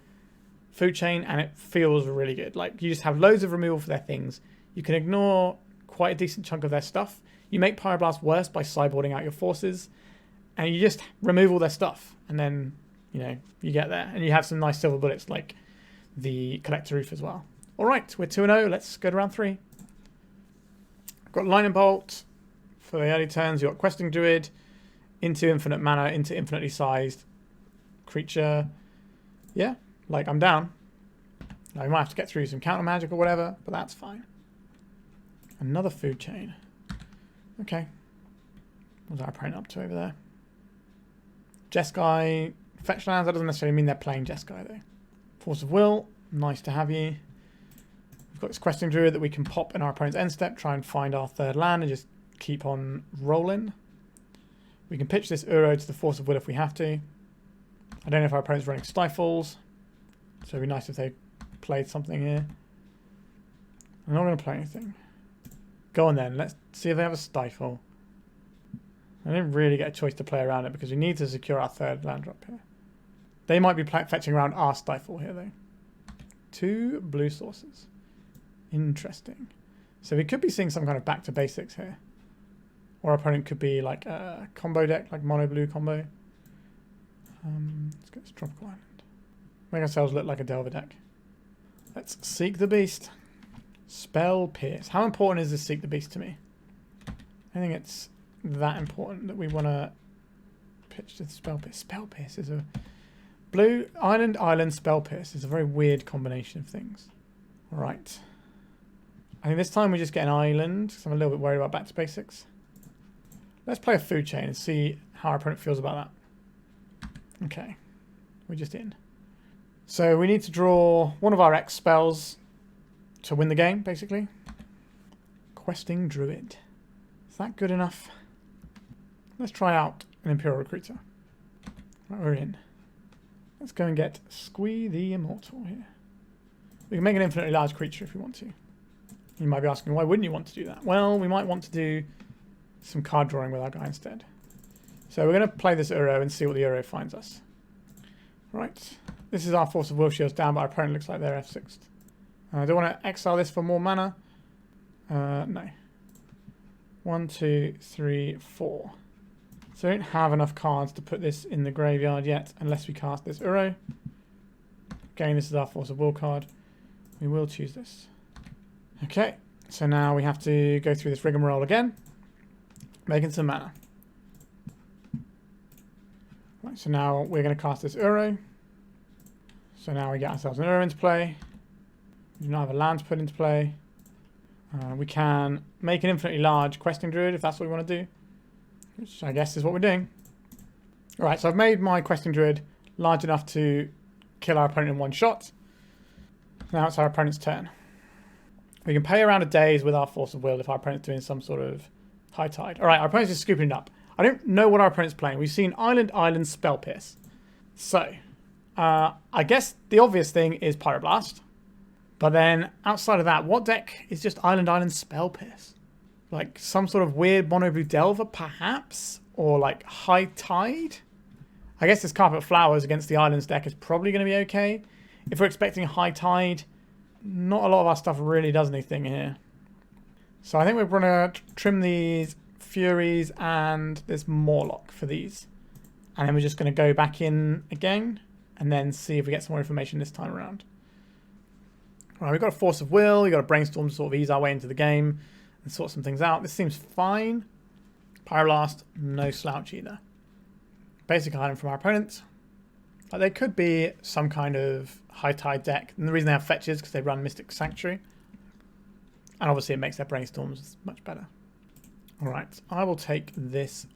Food Chain, and it feels really good. Like, you just have loads of removal for their things. You can ignore quite a decent chunk of their stuff. You make Pyroblast worse by sideboarding out your forces, and you just remove all their stuff, and then, you know, you get there. And you have some nice silver bullets like the Collector Ouphe as well. Alright, we're 2-0. Let's go to round 3. Got Lightning Bolt for the early turns. You've got Questing Druid into infinite mana, into infinitely sized creature. Yeah. Like, I'm down. Now, we might have to get through some counter magic or whatever, but that's fine. Another Food Chain. Okay. What's our opponent up to over there? Jeskai. Fetch lands. That doesn't necessarily mean they're playing Jeskai, though. Force of Will. Nice to have you. We've got this Questing Druid that we can pop in our opponent's end step, try and find our third land and just keep on rolling. We can pitch this Uro to the Force of Will if we have to. I don't know if our opponent's running Stifles. So it'd be nice if they played something here. I'm not going to play anything. Go on then. Let's see if they have a Stifle. I didn't really get a choice to play around it because we need to secure our third land drop here. They might be fetching around our Stifle here though. 2 blue sources. Interesting. So we could be seeing some kind of back to basics here. Or our opponent could be like a combo deck, like mono blue combo. Let's get this Tropical Island. Make ourselves look like a Delver deck. Let's Seek the Beast. Spell Pierce. How important is this Seek the Beast to me? I think it's that important that we want to pitch to the Spell Pierce. Spell Pierce is a... Blue, Island, Spell Pierce is a very weird combination of things. Alright. I think this time we just get an island, because I'm a little bit worried about back to basics. Let's play a Food Chain and see how our opponent feels about that. Okay. We're just in. So we need to draw one of our X spells to win the game, basically. Questing Druid. Is that good enough? Let's try out an Imperial Recruiter. Right, we're in. Let's go and get Squee the Immortal here. We can make an infinitely large creature if we want to. You might be asking, why wouldn't you want to do that? Well, we might want to do some card drawing with our guy instead. So we're going to play this Uro and see what the Uro finds us. Right. This is our Force of Will Shields down, but our opponent looks like they're F6'd. I don't want to exile this for more mana. No. 1, 2, 3, 4. So I don't have enough cards to put this in the graveyard yet, unless we cast this Uro. Again, this is our Force of Will card. We will choose this. Okay, so now we have to go through this rigmarole again, making some mana. Right, so now we're going to cast this Uro. So now we get ourselves an Uro into play. We now have a land to put into play. We can make an infinitely large Questing Druid if that's what we want to do, which I guess is what we're doing. Alright, so I've made my Questing Druid large enough to kill our opponent in one shot. Now it's our opponent's turn. We can pay around a daze with our Force of Will if our opponent's doing some sort of high tide. Alright, our opponent's just scooping it up. I don't know what our opponent's playing. We've seen Island, Spell Pierce. So, I guess the obvious thing is Pyroblast. But then, outside of that, what deck is just Island, Spell Pierce? Like, some sort of weird mono blue Delver, perhaps? Or, like, High Tide? I guess this Carpet Flowers against the Islands deck is probably going to be okay. If we're expecting High Tide, not a lot of our stuff really does anything here. So I think we're going to trim these Furies and this Mawloc for these. And then we're just going to go back in again and then see if we get some more information this time around. All right, we've got a Force of Will, we've got a Brainstorm to sort of ease our way into the game and sort some things out. This seems fine. Pyroblast, no slouch either. Basic item from our opponent. Like, they could be some kind of high tide deck. And the reason they have fetches is because they run Mystic Sanctuary. And obviously it makes their Brainstorms much better. All right, I will take this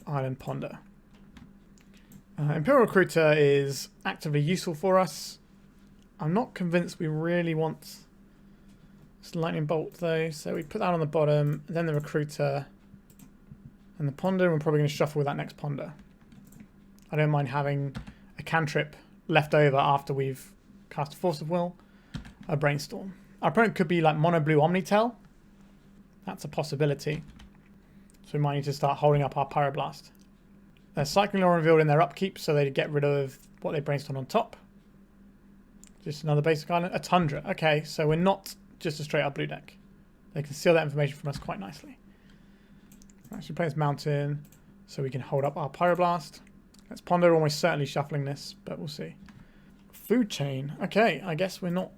Island Ponder. Imperial Recruiter is actively useful for us. I'm not convinced we really want this Lightning Bolt though, so we put that on the bottom, then the Recruiter and the Ponder, and we're probably going to shuffle with that next Ponder. I don't mind having a cantrip left over after we've cast a Force of Will, a Brainstorm. Our opponent could be like Mono Blue Omnitel. That's a possibility. So we might need to start holding up our Pyroblast. They're Cycling Law revealed in their upkeep, so they get rid of what they Brainstorm on top. Just another basic island. A Tundra. Okay, so we're not just a straight up blue deck. They can steal that information from us quite nicely. Right, so we play this mountain so we can hold up our Pyroblast. Let's Ponder, almost certainly shuffling this, but we'll see. Food Chain. Okay, I guess we're not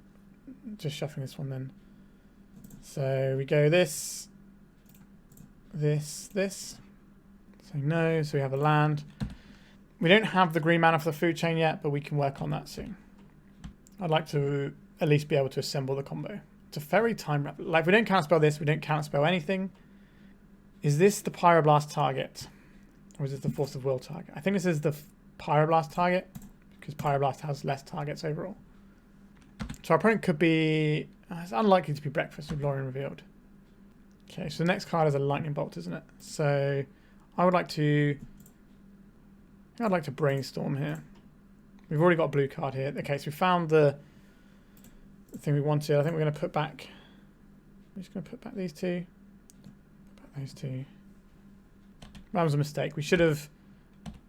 just shuffling this one then. So we go this. So no, so we have a land. We don't have the green mana for the Food Chain yet, but we can work on that soon. I'd like to at least be able to assemble the combo. Teferi Time Wrap. Like, if we don't counterspell this, we don't counterspell anything. Is this the Pyroblast target? Or is this the Force of Will target? I think this is the Pyroblast target, because Pyroblast has less targets overall. So our opponent could be... it's unlikely to be Breakfast with Lorien Revealed. Okay, so the next card is a Lightning Bolt, isn't it? So I would like to... I'd like to Brainstorm here. We've already got a blue card here. Okay, so we found the thing we wanted. I think we're going to put back... I'm just going to put back these two. Put back those two. That was a mistake. We should have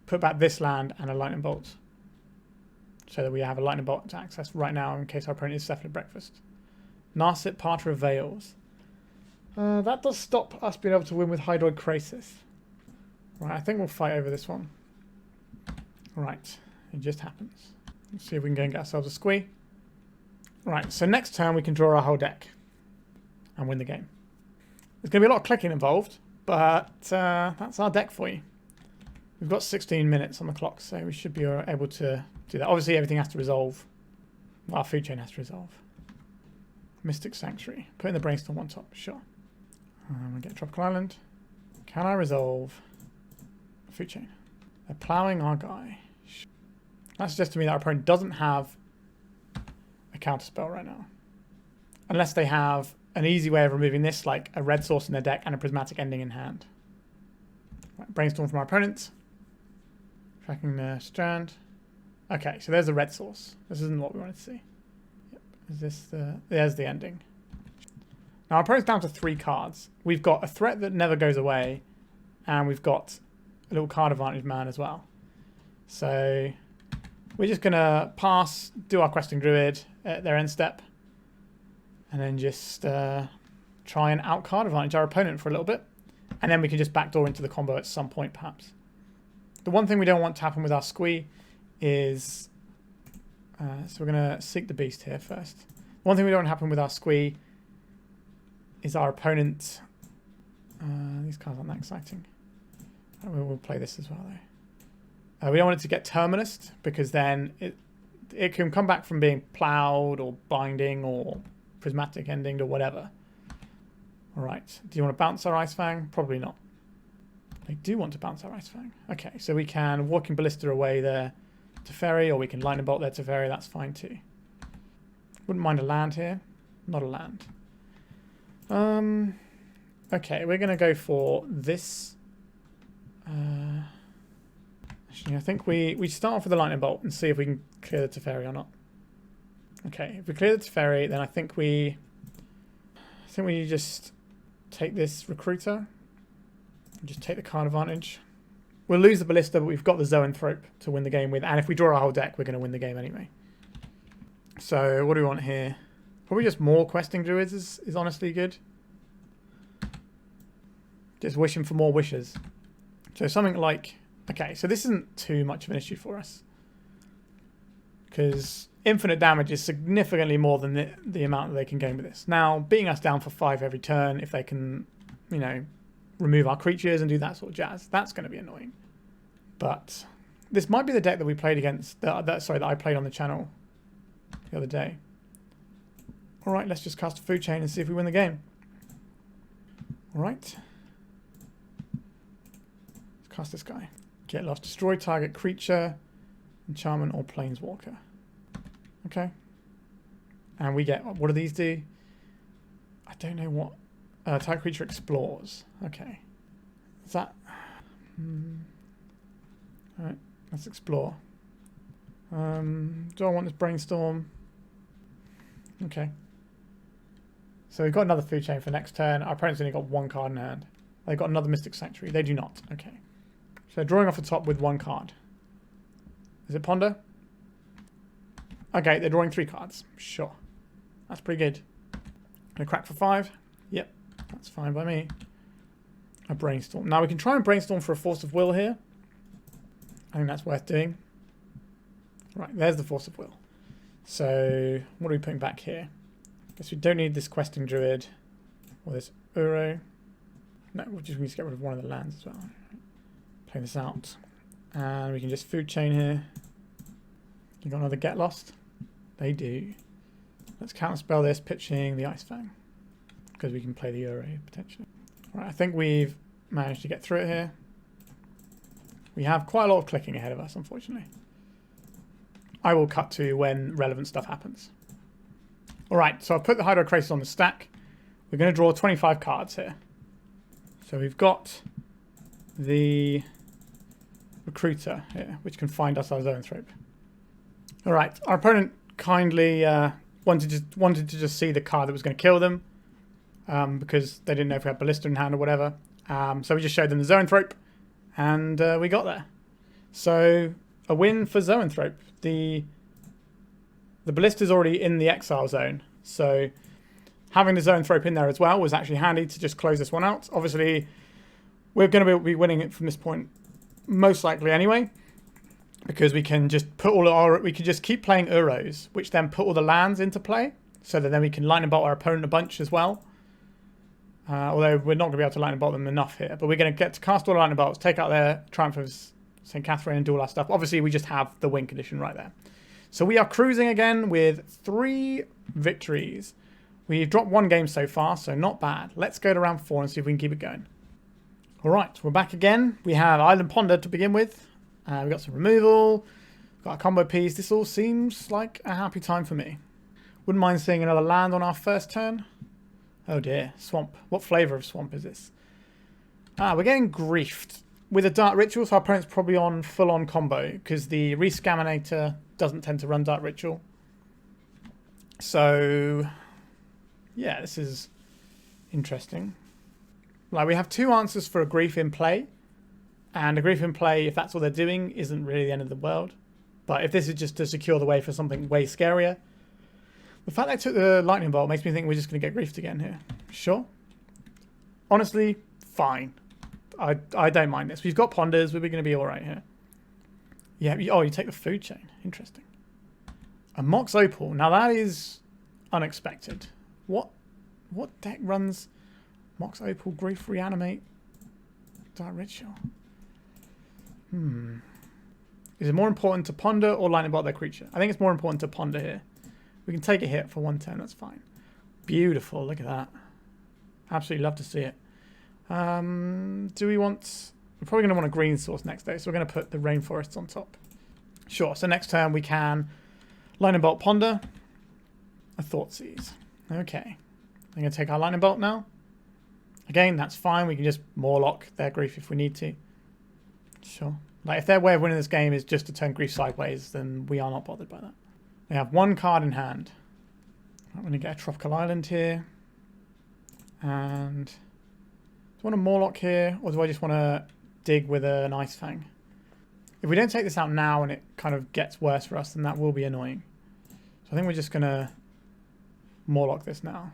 put back this land and a Lightning Bolt, so that we have a Lightning Bolt to access right now in case our opponent is Cephalid Breakfast. Narset, Parter of Veils. That does stop us being able to win with Hydroid Krasis. Right, I think we'll fight over this one. Right, it just happens. Let's see if we can go and get ourselves a Squee. Right, so next turn we can draw our whole deck and win the game. There's going to be a lot of clicking involved, but that's our deck for you. We've got 16 minutes on the clock, so we should be able to do that. Obviously, everything has to resolve. Well, our Food Chain has to resolve. Mystic Sanctuary. Putting the Brainstorm on top, sure. We get Tropical Island. Can I resolve Food Chain? They're ploughing our guy. That suggests to me that our opponent doesn't have a counterspell right now. Unless they have an easy way of removing this, like a red source in their deck and a Prismatic Ending in hand. Right, Brainstorm from our opponent. Tracking the strand. Okay, so there's the red source. This isn't what we wanted to see. Yep. Is this the... There's the ending. Now our opponent's down to 3 cards. We've got a threat that never goes away, and we've got a little card advantage man as well. So we're just going to pass, do our Questing Druid at their end step, and then just try and out-card advantage our opponent for a little bit. And then we can just backdoor into the combo at some point, perhaps. The one thing we don't want to happen with our Squee is... so we're going to seek the beast here first. One thing we don't want to happen with our Squee is our opponent... these cards aren't that exciting. We'll play this as well, though. We don't want it to get Terminus, because then it can come back from being ploughed or binding or Prismatic Ending or whatever. Alright, do you want to bounce our Ice-Fang? Probably not. They do want to bounce our Ice-Fang. Okay, so we can Walking Ballista away their Teferi, or we can Lightning Bolt their Teferi, that's fine too. Wouldn't mind a land here. Not a land. Okay, we're going to go for this. Actually, I think we start off with the Lightning Bolt and see if we can clear the Teferi or not. Okay, if we clear the Teferi, then I think we just take this Recruiter and just take the card advantage. We'll lose the Ballista, but we've got the Zoanthrope to win the game with, and if we draw our whole deck, we're going to win the game anyway. So what do we want here? Probably just more Questing Druids is honestly good. Just wishing for more wishes. So something like... Okay, so this isn't too much of an issue for us. Because infinite damage is significantly more than the amount that they can gain with this. Now, beating us down for 5 every turn, if they can, you know, remove our creatures and do that sort of jazz, that's going to be annoying. But this might be the deck that we played against, that I played on the channel the other day. Alright, let's just cast a food chain and see if we win the game. Alright. Let's cast this guy. Get lost. Destroy target creature, enchantment, or planeswalker. Okay. And we get... What do these do? I don't know what... target creature explores. Okay. Is that... Alright, let's explore. Do I want this Brainstorm? Okay. So we've got another food chain for next turn. Our opponent's only got 1 card in hand. They've got another Mystic Sanctuary. They do not. Okay. So drawing off the top with 1 card. Is it Ponder? Okay, they're drawing 3 cards. Sure. That's pretty good. Gonna crack for 5. Yep. That's fine by me. A Brainstorm. Now we can try and Brainstorm for a Force of Will here. I think that's worth doing. Right, there's the Force of Will. So, what are we putting back here? Guess we don't need this Questing Druid or this Uro. No, we just need to get rid of one of the lands as well. Play this out. And we can just food chain here. You got another Get Lost? They do. Let's counterspell this, pitching the Ice-Fang. Because we can play the Uro potentially. Right, I think we've managed to get through it here. We have quite a lot of clicking ahead of us, unfortunately. I will cut to when relevant stuff happens. Alright, so I've put the Hydroid Krasis on the stack. We're going to draw 25 cards here. So we've got the Recruiter here, which can find us our Zoanthrope. Alright, our opponent kindly wanted to just see the card that was going to kill them. Because they didn't know if we had Ballista in hand or whatever. So we just showed them the Zoanthrope. And we got there. So a win for Zoanthrope. The Ballista is already in the exile zone. So having the Zoanthrope in there as well was actually handy to just close this one out. Obviously, we're going to be winning it from this point most likely anyway. Because we can just put we can just keep playing Uros, which then put all the lands into play. So that then we can lightning bolt our opponent a bunch as well. Although we're not going to be able to lightning bolt them enough here. But we're going to get to cast all the lightning bolts, take out their Triumph of St. Catherine and do all that stuff. Obviously, we just have the win condition right there. So we are cruising again with 3 victories. We've dropped 1 game so far, so not bad. Let's go to round 4 and see if we can keep it going. Alright, we're back again. We have Island Ponder to begin with. We've got some removal. Got a combo piece. This all seems like a happy time for me. Wouldn't mind seeing another land on our first turn. Oh dear, swamp. What flavour of swamp is this? We're getting griefed. With a Dark Ritual, so our opponent's probably on full-on combo, because the Rescaminator doesn't tend to run Dark Ritual. So, yeah, this is interesting. Like, we have 2 answers for a grief in play, and a grief in play, if that's all they're doing, isn't really the end of the world. But if this is just to secure the way for something way scarier, the fact they took the lightning bolt makes me think we're just going to get griefed again here. Sure. Honestly, fine. I don't mind this. We've got ponders. We're going to be all right here. Yeah. Oh, you take the food chain. Interesting. A Mox Opal. Now that is unexpected. What deck runs Mox Opal, Grief, Reanimate, Dark Ritual? Is it more important to ponder or lightning bolt their creature? I think it's more important to ponder here. We can take a hit for 1 turn. That's fine. Beautiful. Look at that. Absolutely love to see it. Do we want... We're probably going to want a green source next day, so we're going to put the rainforests on top. Sure, so next turn we can lightning bolt ponder. A Thoughtseize. Okay. I'm going to take our lightning bolt now. Again, that's fine. We can just Mawloc their grief if we need to. Sure. Like, if their way of winning this game is just to turn grief sideways, then we are not bothered by that. They have 1 card in hand. I'm going to get a Tropical Island here. And... do I want a Mawloc here, or do I just want to dig with an Ice-Fang? If we don't take this out now and it kind of gets worse for us, then that will be annoying. So I think we're just going to Mawloc this now.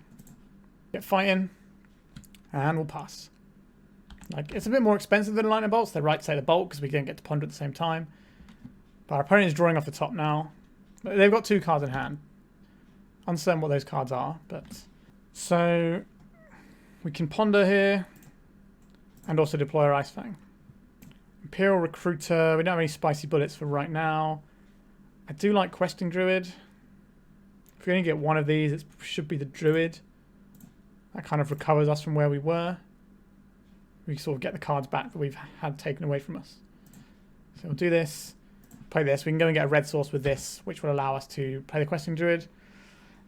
Get fighting, and we'll pass. Like, it's a bit more expensive than lightning bolts. They're right to say the bolt because we don't get to ponder at the same time. But our opponent is drawing off the top now. They've got 2 cards in hand. Uncertain what those cards are, but... So, we can ponder here and also deploy our Ice-Fang. Imperial Recruiter. We don't have any spicy bullets for right now. I do like Questing Druid. If we only get one of these, it should be the Druid. That kind of recovers us from where we were. We sort of get the cards back that we've had taken away from us. So we'll do this. Play this. We can go and get a red source with this, which will allow us to play the Questing Druid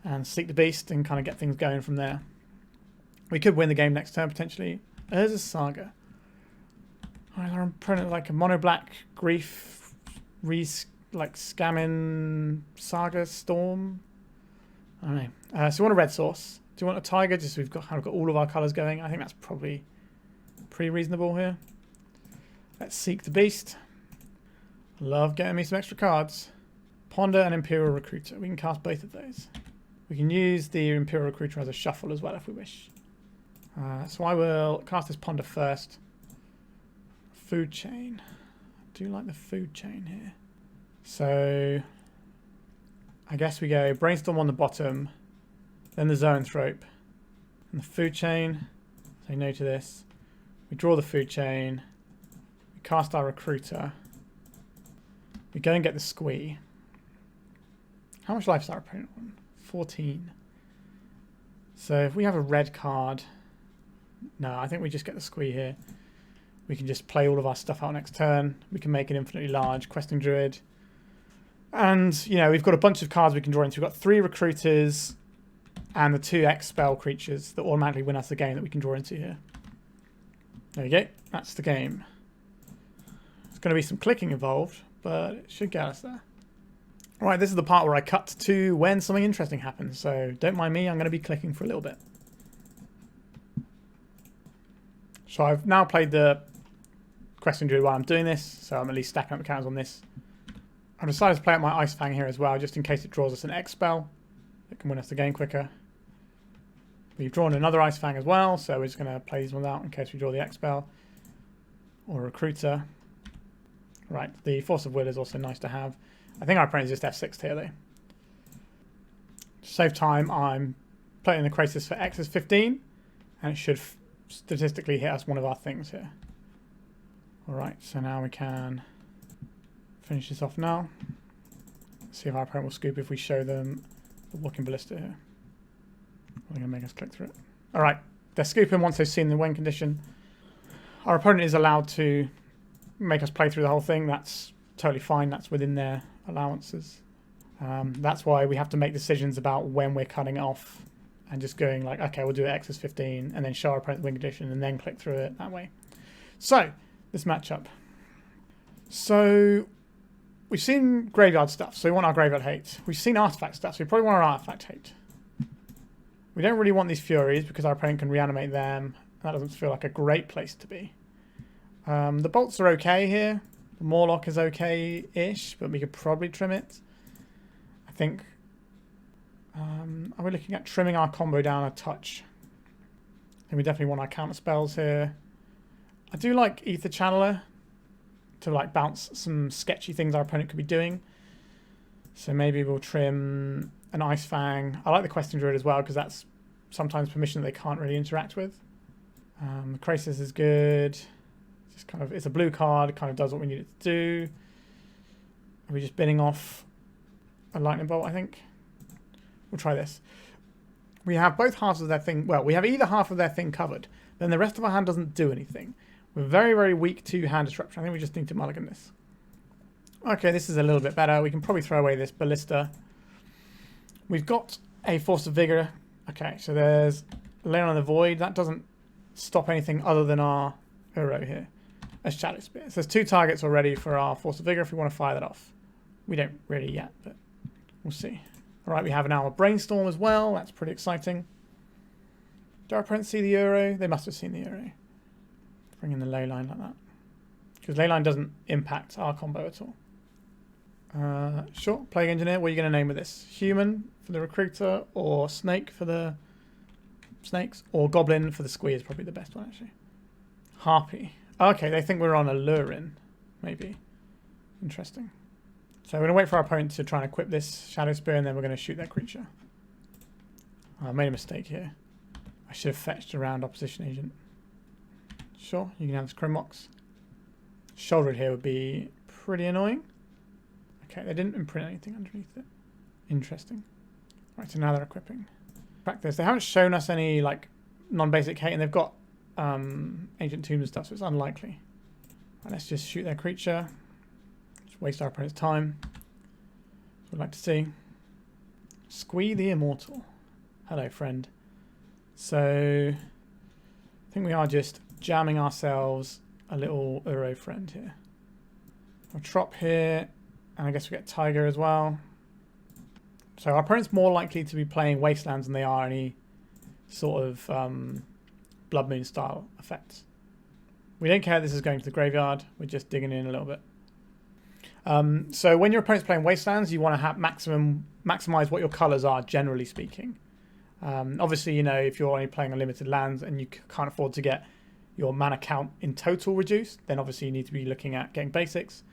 and Seek the Beast and kind of get things going from there. We could win the game next turn, potentially. There's a Saga. I'm printing like a mono black Grief, like Scamming Saga Storm. I don't know. So we want a red source. Do you want a Taiga? Just so we've got kind of got all of our colours going. I think that's probably pretty reasonable here. Let's Seek the Beast. Love getting me some extra cards. Ponder and Imperial Recruiter. We can cast both of those. We can use the Imperial Recruiter as a shuffle as well if we wish. So I will cast this Ponder first. Food Chain. I do like the Food Chain here. So I guess we go Brainstorm on the bottom, then the Zoanthrope, and the Food Chain. Say no to this. We draw the Food Chain. We cast our Recruiter. We go and get the Squee. How much life is our opponent on? 14. So if we have a red card... No, I think we just get the Squee here. We can just play all of our stuff out next turn. We can make an infinitely large Questing Druid. And, you know, we've got a bunch of cards we can draw into. We've got 3 Recruiters and the 2 X spell creatures that automatically win us the game that we can draw into here. There you go. That's the game. There's going to be some clicking involved, but it should get us there. Alright, this is the part where I cut to when something interesting happens. So don't mind me, I'm going to be clicking for a little bit. So I've now played the Questing Druid while I'm doing this, so I'm at least stacking up the counters on this. I've decided to play out my Ice-Fang here as well, just in case it draws us an X spell that can win us the game quicker. We've drawn another Ice-Fang as well, so we're just going to play these ones out in case we draw the X spell or Recruiter. Right, the Force of Will is also nice to have. I think our opponent is just F6 here though. To save time, I'm playing the Krasis for X is 15, and it should statistically hit us one of our things here. Alright, so now we can finish this off now. See if our opponent will scoop if we show them the Walking Ballista here. They're going to make us click through it. Alright, they're scooping once they've seen the win condition. Our opponent is allowed to make us play through the whole thing. That's totally fine. That's within their allowances. That's why we have to make decisions about when we're cutting off and just going like, okay, we'll do X is 15 and then show our opponent the win condition and then click through it that way. So, this matchup. So, we've seen graveyard stuff, so we want our graveyard hate. We've seen artifact stuff, so we probably want our artifact hate. We don't really want these Furies because our opponent can reanimate them. That doesn't feel like a great place to be. The bolts are okay here. The Mawloc is okay-ish, but we could probably trim it. I think... are we looking at trimming our combo down a touch? And we definitely want our counterspells here. I do like Aether Channeler to like bounce some sketchy things our opponent could be doing. So maybe we'll trim an Ice-Fang. I like the Questing Druid as well because that's sometimes permission that they can't really interact with. The Krasis is good. Just kind of, it's a blue card. It kind of does what we need it to do. Are we just binning off a lightning bolt? I think we'll try this. We have both halves of their thing. Well, we have either half of their thing covered. Then the rest of our hand doesn't do anything. We're very, very weak to hand disruption. I think we just need to mulligan this. Okay, this is a little bit better. We can probably throw away this Ballista. We've got a Force of Vigor. Okay, so there's Leon on the Void. That doesn't stop anything other than our Uro here. A Shadow Spear. So there's 2 targets already for our Force of Vigor if we want to fire that off. We don't really yet, but we'll see. Alright, we have now a Brainstorm as well. That's pretty exciting. Do our opponents see the Uro? They must have seen the Uro. Bring in the Leyline like that. Because Leyline doesn't impact our combo at all. Sure, Plague Engineer. What are you going to name with this? Human for the Recruiter, or Snake for the Snakes, or Goblin for the Squee is probably the best one actually. Harpy. Okay, they think we're on a Lurin, maybe. Interesting. So we're going to wait for our opponent to try and equip this Shadow Spear, and then we're going to shoot that creature. I made a mistake here. I should have fetched around Opposition Agent. Sure, you can have this Chromox. Shouldered here would be pretty annoying. Okay, they didn't imprint anything underneath it. Interesting. Right, so now they're equipping. Practice. They haven't shown us any like non-basic hate, and they've got Ancient Tombs and stuff, so it's unlikely. Right, let's just shoot their creature. Just waste our opponent's time. We'd like to see. Squee the Immortal. Hello, friend. So I think we are just jamming ourselves a little Uro friend here. I'll drop here, and I guess we get Taiga as well. So our opponent's more likely to be playing Wastelands than they are any sort of Blood Moon style effects. We don't care if this is going to the graveyard, we're just digging in a little bit. So when your opponent's playing Wastelands, you want to have maximize what your colours are, generally speaking. Obviously, you know, if you're only playing unlimited lands and you can't afford to get your mana count in total reduced, then obviously you need to be looking at getting basics.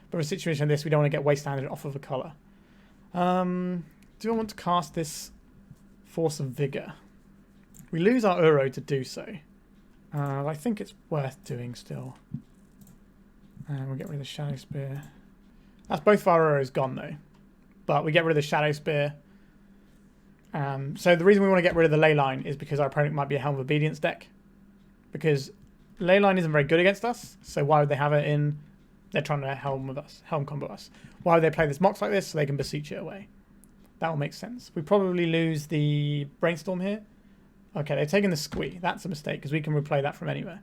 But in a situation like this, we don't want to get wastelanded off of a colour. Do I want to cast this Force of Vigour? We lose our Uro to do so. I think it's worth doing still. And we'll get rid of the Shadow Spear. That's both of our Uros gone though. But we get rid of the Shadow Spear. So the reason we want to get rid of the Leyline is because our opponent might be a Helm of Obedience deck. Because Leyline isn't very good against us, so why would they have it in? They're trying to Helm combo us. Why would they play this Mox like this? So they can beseech it away. That will make sense. We probably lose the Brainstorm here. Okay, they've taken the Squee. That's a mistake because we can replay that from anywhere.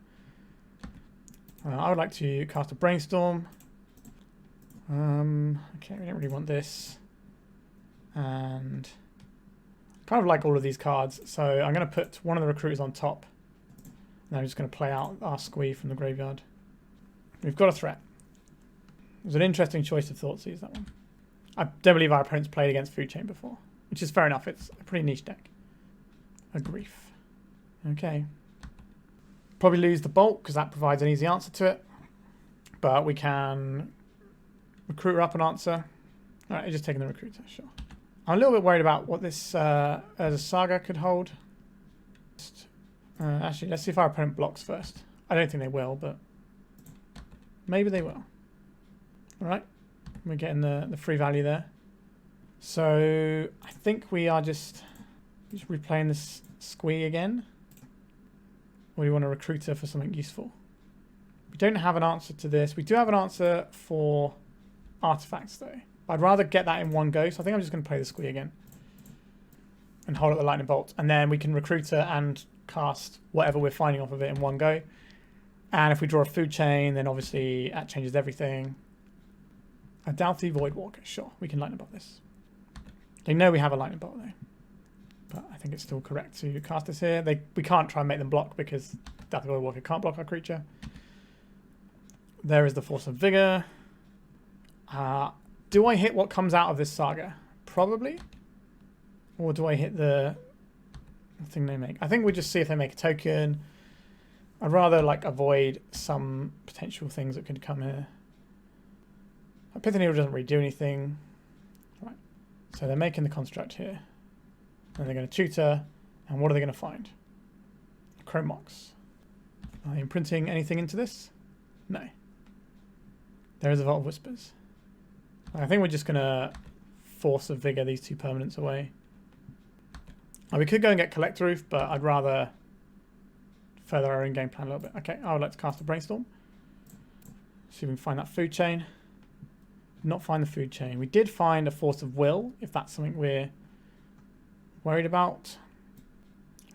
I would like to cast a Brainstorm. Okay, we don't really want this. And kind of like all of these cards. So I'm going to put one of the Recruiters on top. And I'm just going to play out our Squee from the graveyard. We've got a threat. It was an interesting choice of Thoughtseize, that one. I don't believe our opponent's played against Food Chain before, which is fair enough. It's a pretty niche deck. A Grief. Okay. Probably lose the Bolt because that provides an easy answer to it. But we can Recruiter up an answer. Alright, just taking the Recruiter, sure. I'm a little bit worried about what this as a Saga could hold. Actually, let's see if our opponent blocks first. I don't think they will, but maybe they will. Alright. We're getting the free value there. So I think we are just replaying this Squee again. Or do you want a Recruiter for something useful? We don't have an answer to this. We do have an answer for artifacts though. I'd rather get that in one go, so I think I'm just going to play the Squee again. And hold up the Lightning Bolt. And then we can Recruiter and cast whatever we're finding off of it in one go. And if we draw a Food Chain, then obviously that changes everything. A Doughty Voidwalker, sure, we can Lightning Bolt this. They know we have a Lightning Bolt though. But I think it's still correct to cast this here. We can't try and make them block because Doughty Voidwalker can't block our creature. There is the Force of Vigour. Do I hit what comes out of this Saga? Probably. Or do I hit the thing they make? I think we just see if they make a token. I'd rather like avoid some potential things that could come here. Pithing Needle doesn't really do anything. Right. So they're making the construct here. And they're going to tutor. And what are they going to find? A Chromox. Are they imprinting anything into this? No. There is a Vault of Whispers. I think we're just going to Force of Vigour these two permanents away. We could go and get Collector Ouphe, but I'd rather further our in-game plan a little bit. Okay, I would like to cast a Brainstorm. See if we can find that Food Chain. Not find the Food Chain. We did find a Force of Will, if that's something we're worried about.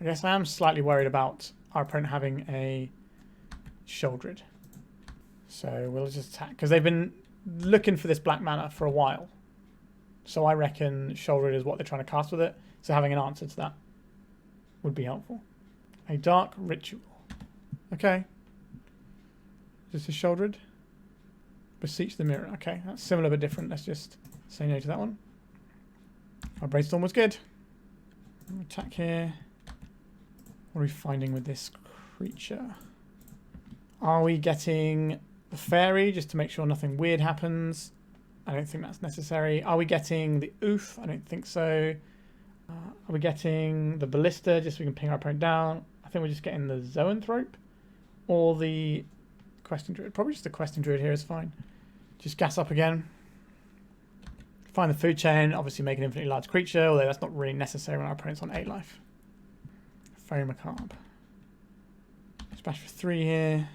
I guess I am slightly worried about our opponent having a Shouldered. So we'll just attack. Because they've been looking for this black mana for a while. So I reckon Shouldered is what they're trying to cast with it. So having an answer to that would be helpful. A Dark Ritual. Okay. Is this a Shouldered? Beseech the Mirror. Okay, that's similar but different. Let's just say no to that one. Our Brainstorm was good. Attack here. What are we finding with this creature? Are we getting the fairy just to make sure nothing weird happens? I don't think that's necessary. Are we getting the Ouphe? I don't think so. Are we getting the Ballista just so we can ping our opponent down? I think we're just getting the Zoanthrope or the Questing Druid. Probably just the Questing Druid here is fine. Just gas up again. Find the food chain. Obviously make an infinitely large creature, although that's not really necessary when our opponent's on 8 life. Very macabre. Splash for 3 here.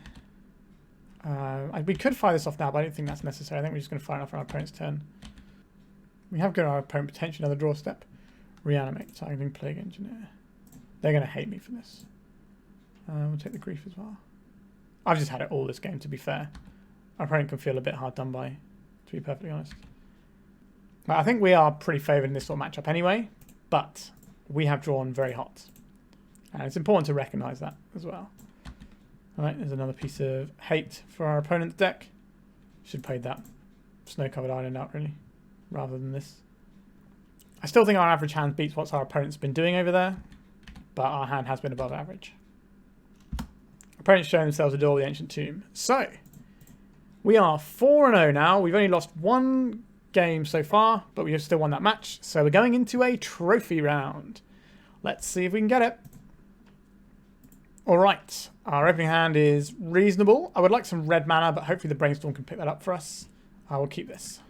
We could fire this off now, but I don't think that's necessary. I think we're just going to fire it off on our opponent's turn. We have got our opponent potentially another draw step. Reanimate, targeting Plague Engineer. They're going to hate me for this. We'll take the grief as well. I've just had it all this game, to be fair. Our opponent can feel a bit hard done by, to be perfectly honest. But I think we are pretty favoured in this sort of matchup anyway, but we have drawn very hot. And it's important to recognise that as well. Alright, there's another piece of hate for our opponent's deck. Should have played that snow-covered island out, really, rather than this. I still think our average hand beats what our opponent's been doing over there, but our hand has been above average. Opponents showing themselves adore the Ancient Tomb. So, we are 4-0 now. We've only lost 1 game so far, but we have still won that match. So we're going into a trophy round. Let's see if we can get it. Alright, our opening hand is reasonable. I would like some red mana, but hopefully the Brainstorm can pick that up for us. I will keep this.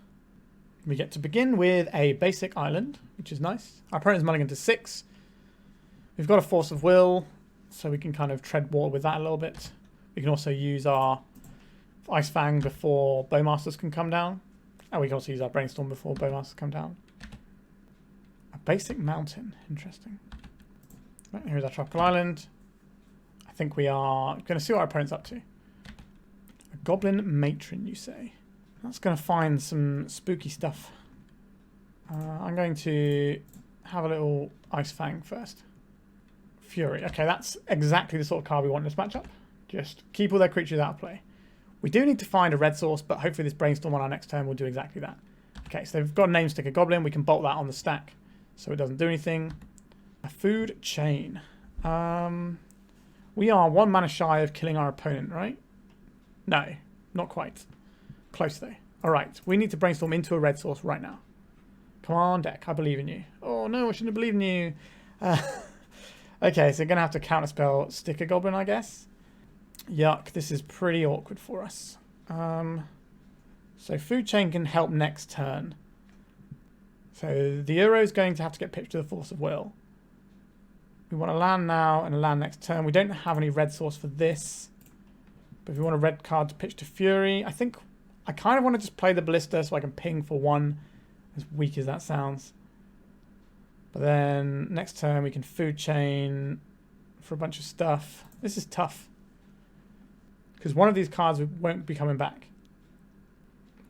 We get to begin with a basic island, which is nice. Our opponent's mulligan to 6. We've got a Force of Will, so we can kind of tread water with that a little bit. We can also use our Ice-Fang before Bowmasters can come down. And we can also use our Brainstorm before Bowmasters come down. A basic mountain, interesting. Right, here's our tropical island. I think we are going to see what our opponent's up to. A Goblin Matron, you say? That's going to find some spooky stuff. I'm going to have a little Ice-Fang first. Fury. Okay, that's exactly the sort of card we want in this matchup. Just keep all their creatures out of play. We do need to find a red source, but hopefully this Brainstorm on our next turn will do exactly that. Okay, so they've got a name sticker Goblin. We can bolt that on the stack so it doesn't do anything. A food chain. We are 1 mana shy of killing our opponent, right? No, not quite. Close though. Alright, we need to Brainstorm into a red source right now. Come on, deck. I believe in you. Oh no, I shouldn't have believed in you. Okay, so we're going to have to counterspell Sticker Goblin, I guess. Yuck, this is pretty awkward for us. So food chain can help next turn. So the Euro is going to have to get pitched to the Force of Will. We want a land now and a land next turn. We don't have any red source for this. But if we want a red card to pitch to Fury, I think I kind of want to just play the Ballista so I can ping for 1, as weak as that sounds. But then next turn we can food chain for a bunch of stuff. This is tough. Because one of these cards won't be coming back.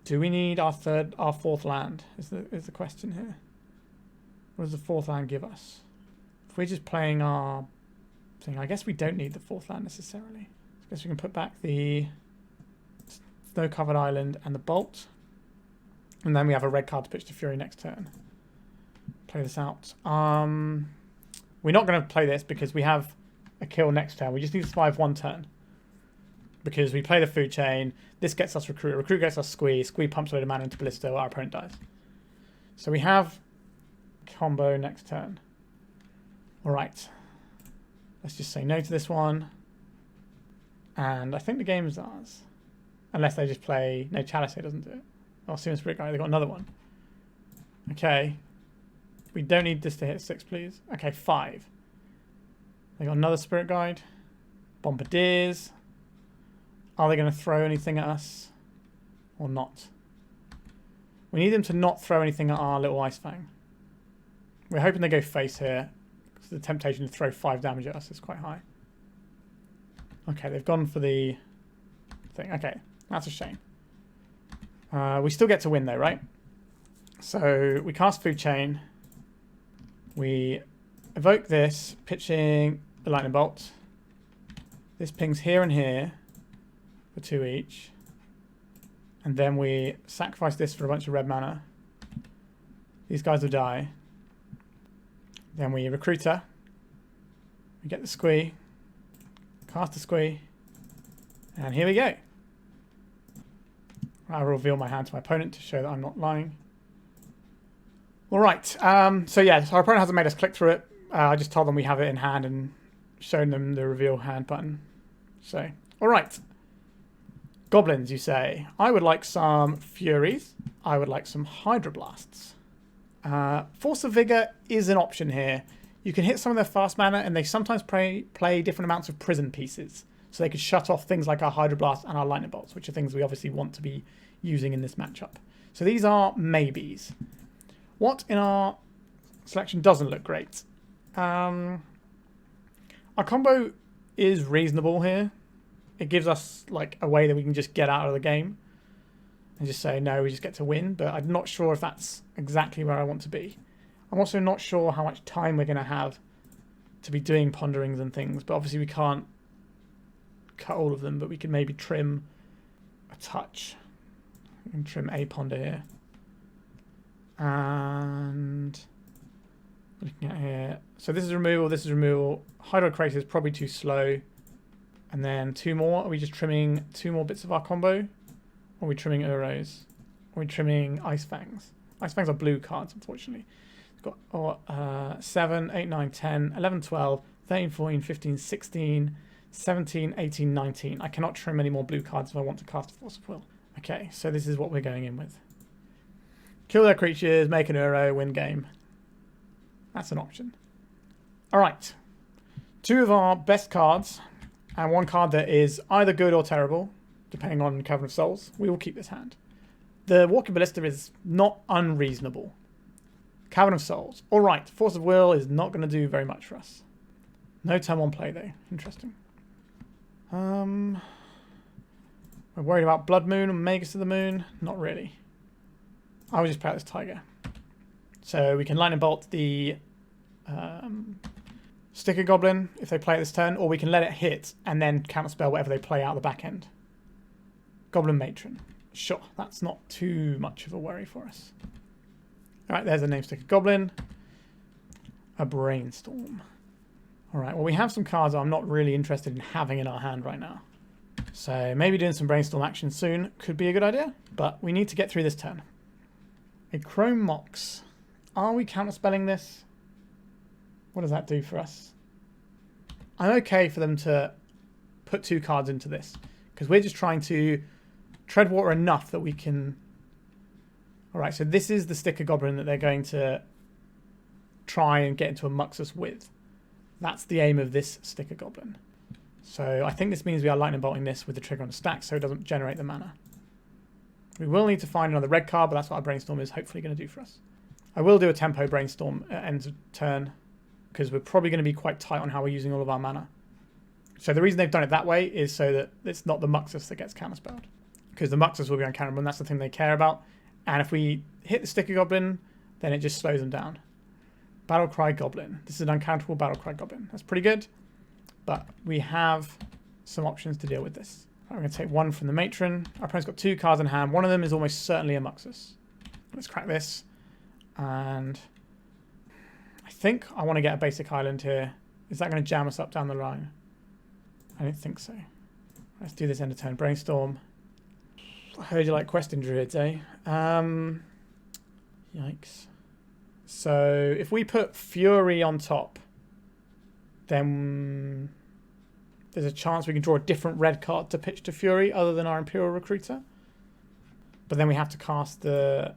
Do we need our 4th land? Is the question here. What does the 4th land give us? If we're just playing our thing, I guess we don't need the 4th land necessarily. I guess we can put back the snow-covered island and the bolt. And then we have a red card to pitch to Fury next turn. Play this out. We're not going to play this because we have a kill next turn. We just need to survive 1 turn. Because we play the food chain. This gets us Recruiter. Recruiter gets us Squee. Squee pumps a load of mana into Ballista while our opponent dies. So we have combo next turn. Alright. Let's just say no to this one. And I think the game is ours. Unless they just play... No, Chalice doesn't do it. Oh, Seaman Spirit Guide, they got another one. Okay. We don't need this to hit 6, please. Okay, 5. They got another Spirit Guide. Bombardiers. Are they going to throw anything at us? Or not? We need them to not throw anything at our little Ice-Fang. We're hoping they go face here. Because the temptation to throw 5 damage at us is quite high. Okay, they've gone for the thing. Okay, that's a shame. We still get to win though, right? So we cast Food Chain. We evoke this, pitching the Lightning Bolt. This pings here and here for 2 each. And then we sacrifice this for a bunch of red mana. These guys will die. Then we Recruiter. We get the Squee. Cast the Squee. And here we go. I'll reveal my hand to my opponent to show that I'm not lying. All right. So yeah, so our opponent hasn't made us click through it. I just told them we have it in hand and shown them the reveal hand button. So, all right. Goblins, you say. I would like some Furies. I would like some Hydroblasts. Force of Vigor is an option here. You can hit some of their fast mana, and they sometimes play different amounts of prison pieces. So they could shut off things like our Hydroblast and our Lightning Bolts, which are things we obviously want to be using in this matchup. So these are maybes. What in our selection doesn't look great? Our combo is reasonable here. It gives us like a way that we can just get out of the game and just say, no, we just get to win. But I'm not sure if that's exactly where I want to be. I'm also not sure how much time we're going to have to be doing ponderings and things. But obviously we can't cut all of them, but we can maybe trim a touch. We can trim a ponder here. And looking at here. So this is removal, this is removal. Hydroid Krasis is probably too slow. And then 2 more. Are we just trimming 2 more bits of our combo? Or are we trimming Uros? Or are we trimming Ice-Fangs? Ice-Fangs are blue cards, unfortunately. We've got 7, 8, 9, 10, 11, 12, 13, 14, 15, 16, 17, 18, 19. I cannot trim any more blue cards if I want to cast a Force of Will. Okay, so this is what we're going in with. Kill their creatures, make an Uro, win game. That's an option. Alright. 2 of our best cards, and 1 card that is either good or terrible, depending on Cavern of Souls. We will keep this hand. The Walking Ballista is not unreasonable. Cavern of Souls. Alright, Force of Will is not going to do very much for us. No turn 1 play though. Interesting. We're worried about Blood Moon and Magus of the Moon? Not really. I would just play out this Taiga. So we can Lightning Bolt the Sticker Goblin if they play it this turn, or we can let it hit and then counterspell whatever they play out the back end. Goblin Matron. Sure, that's not too much of a worry for us. Alright, there's a Name Sticker Goblin. A Brainstorm. Alright, well we have some cards I'm not really interested in having in our hand right now. So maybe doing some Brainstorm action soon could be a good idea, but we need to get through this turn. A Chrome Mox. Are we counterspelling this? What does that do for us? I'm okay for them to put 2 cards into this, because we're just trying to tread water enough that we can... Alright, so this is the Sticker Goblin that they're going to try and get into a Muxus with. That's the aim of this Sticker Goblin. So I think this means we are Lightning Bolting this with the trigger on the stack so it doesn't generate the mana. We will need to find another red card, but that's what our Brainstorm is hopefully going to do for us. I will do a tempo Brainstorm at end of turn, because we're probably going to be quite tight on how we're using all of our mana. So the reason they've done it that way is so that it's not the Muxus that gets counterspelled. Because the Muxus will be on counter, and that's the thing they care about. And if we hit the Sticker Goblin, then it just slows them down. Battlecry Goblin. This is an uncounterable Battlecry Goblin. That's pretty good. But we have some options to deal with this. Right, we're going to take 1 from the Matron. Our opponent's got 2 cards in hand. One of them is almost certainly a Muxus. Let's crack this. And I think I want to get a basic island here. Is that going to jam us up down the line? I don't think so. Let's do this end of turn Brainstorm. I heard you like Questing Druids, eh? Yikes. So if we put Fury on top, then there's a chance we can draw a different red card to pitch to Fury other than our Imperial Recruiter. But then we have to cast the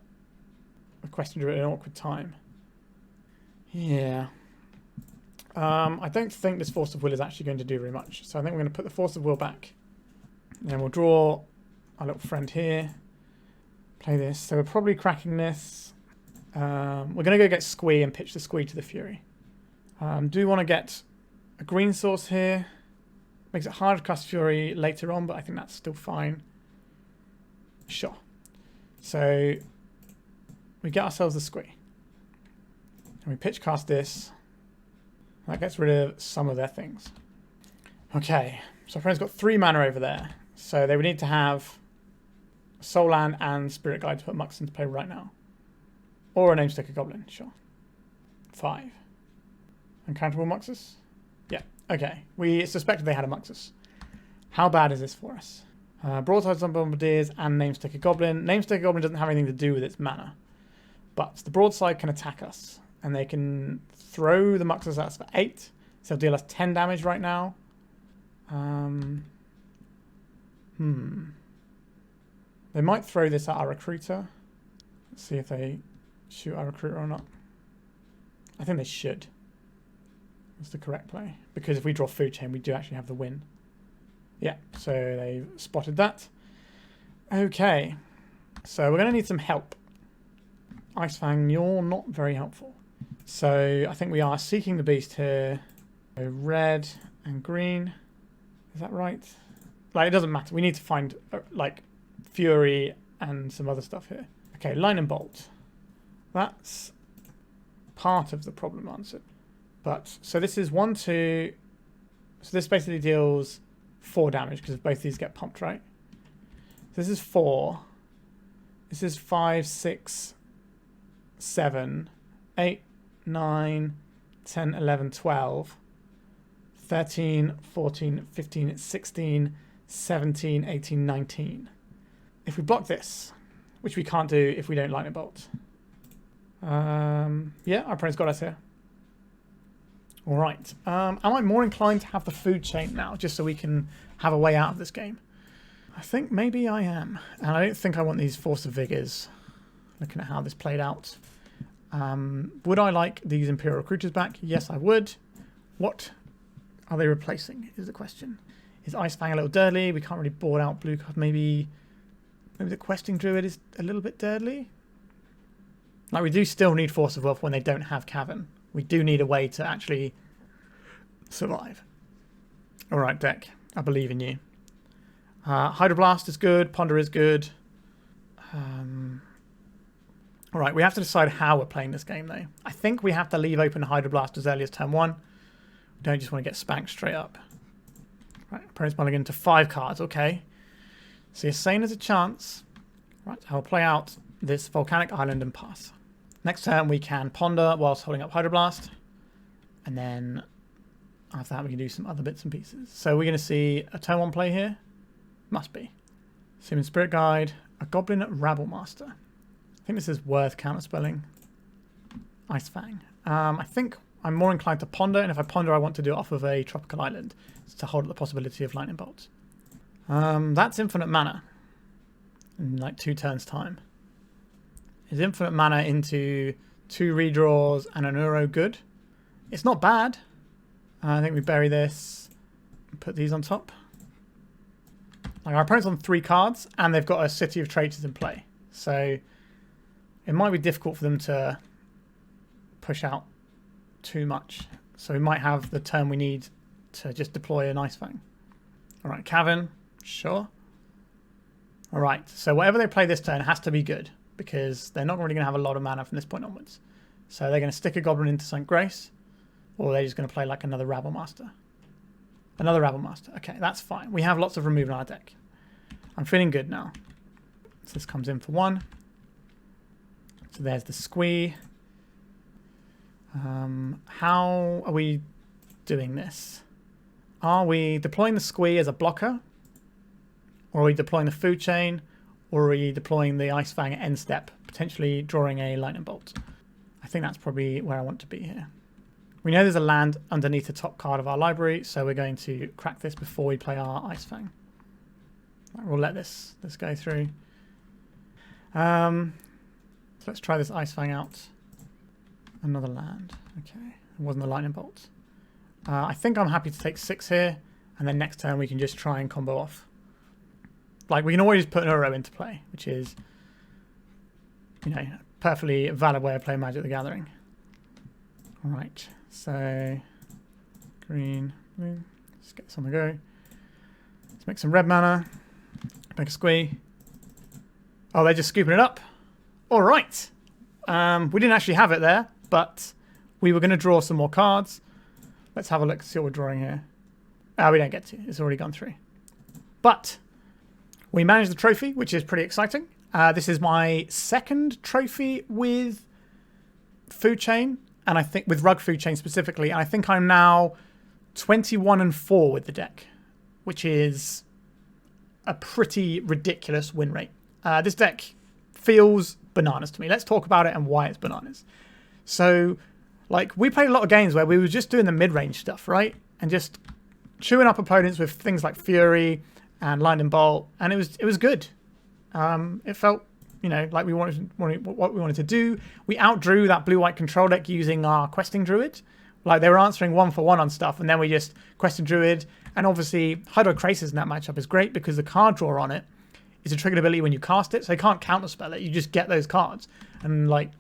Questing Druid at an awkward time. Yeah. I don't think this Force of Will is actually going to do very much. So I think we're going to put the Force of Will back. And then we'll draw our little friend here. Play this. So we're probably cracking this. We're going to go get Squee and pitch the Squee to the Fury. Do we want to get a green source here? Makes it hard to cast Fury later on, but I think that's still fine. Sure. So we get ourselves the Squee. And we pitch cast this. That gets rid of some of their things. Okay. So our friend's got 3 mana over there. So they would need to have Soul Land and Spirit Guide to put Mux into play right now. Or a Name Sticker Goblin, sure. 5. Uncountable Muxus? Yeah, okay. We suspected they had a Muxus. How bad is this for us? Broadsides on Bombardiers and Namesticker Goblin. Namesticker Goblin doesn't have anything to do with its mana. But the broadside can attack us. And they can throw the Muxus at us for 8. So they'll deal us 10 damage right now. They might throw this at our Recruiter. Let's see if they shoot our Recruiter or not. I think they should. That's the correct play. Because if we draw Food Chain, we do actually have the win. Yeah, so they've spotted that. Okay. So we're going to need some help. Ice-Fang, you're not very helpful. So I think we are seeking the beast here. So red and green. Is that right? Like, it doesn't matter. We need to find, like, Fury and some other stuff here. Okay, Lightning Bolt. That's part of the problem answered. But, so this is 1, 2. So this basically deals 4 damage because both these get pumped, right? So this is 4. This is 5, 6, 7, 8, 9, 10, 11, 12, 13, 14, 15, 16, 17, 18, 19. If we block this, which we can't do if we don't Lightning Bolt. Yeah, our opponent's got us here. All right. Am I more inclined to have the food chain now, just so we can have a way out of this game? I think maybe I am. And I don't think I want these Force of Vigors, looking at how this played out. Would I like these Imperial Recruiters back? Yes, I would. What are they replacing, is the question. Is Ice-Fang a little dirtly? We can't really board out blue card. Maybe the Questing Druid is a little bit dirtly. Like, we do still need Force of Wolf when they don't have Cavern. We do need a way to actually survive. All right, deck. I believe in you. Hydroblast is good. Ponder is good. All right, we have to decide how we're playing this game, though. I think we have to leave open Hydroblast as early as turn 1. We don't just want to get spanked straight up. Right, opponent's mulligan to 5 cards. Okay. So you're saying there's a chance. Right, I'll play out this Volcanic Island and pass. Next turn, we can ponder whilst holding up Hydroblast. And then after that, we can do some other bits and pieces. So we're going to see a turn 1 play here. Must be. Summon Spirit Guide, a Goblin Rabblemaster. I think this is worth counterspelling. Ice-Fang. I think I'm more inclined to ponder, and if I ponder, I want to do it off of a tropical island to hold up the possibility of lightning bolts. That's infinite mana in like 2 turns' time. Is infinite mana into 2 redraws and an Uro good? It's not bad. I think we bury this and put these on top. Like, our opponent's on 3 cards, and they've got a City of Traitors in play. So it might be difficult for them to push out too much. So we might have the turn we need to just deploy an Ice-Fang. All right, Cavern. Sure. All right, so whatever they play this turn has to be good, because they're not really going to have a lot of mana from this point onwards. So they're going to stick a Goblin into St. Grace, or they're just going to play like another Rabblemaster. Another Rabblemaster. Okay, that's fine. We have lots of removal in our deck. I'm feeling good now. So this comes in for 1. So there's the Squee. How are we doing this? Are we deploying the Squee as a blocker? Or are we deploying the food chain? Or are we deploying the Ice-Fang at end step, potentially drawing a lightning bolt? I think that's probably where I want to be here. We know there's a land underneath the top card of our library, so we're going to crack this before we play our Ice-Fang. Right, we'll let this go through. So let's try this Ice-Fang out. Another land. Okay, it wasn't a lightning bolt. I think I'm happy to take 6 here, and then next turn we can just try and combo off. Like, we can always put an Uro into play, which is, you know, a perfectly valid way of playing Magic the Gathering. All right, so green, blue. Let's get this on the go. Let's make some red mana. Make a Squee. Oh, they're just scooping it up. All right. We didn't actually have it there, but we were going to draw some more cards. Let's have a look and see what we're drawing here. We don't get to. It's already gone through. But we managed the trophy, which is pretty exciting. This is my 2nd trophy with Food Chain, and I think with Rug Food Chain specifically. And I think I'm now 21-4 with the deck, which is a pretty ridiculous win rate. This deck feels bananas to me. Let's talk about it and why it's bananas. So, like, we played a lot of games where we were just doing the mid-range stuff, right? And just chewing up opponents with things like Fury and Lightning Bolt, and it was good. It felt, you know, like we wanted what we wanted to do. We outdrew that blue-white control deck using our Questing Druid. Like, they were answering 1-for-1 on stuff, and then we just Questing Druid. And obviously, Hydroid Krasis in that matchup is great because the card draw on it is a triggered ability when you cast it, so you can't counterspell it. You just get those cards. And, like,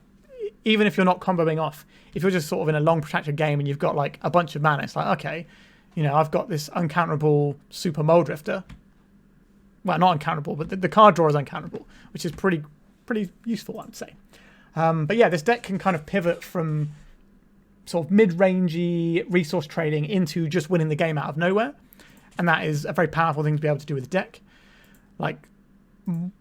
even if you're not comboing off, if you're just sort of in a long protracted game and you've got, like, a bunch of mana, it's like, okay, you know, I've got this uncounterable Super Mole Drifter. Well, not uncounterable, but the card draw is uncounterable, which is pretty useful, I would say. But yeah, this deck can kind of pivot from sort of mid-rangey resource trading into just winning the game out of nowhere. And that is a very powerful thing to be able to do with the deck. Like,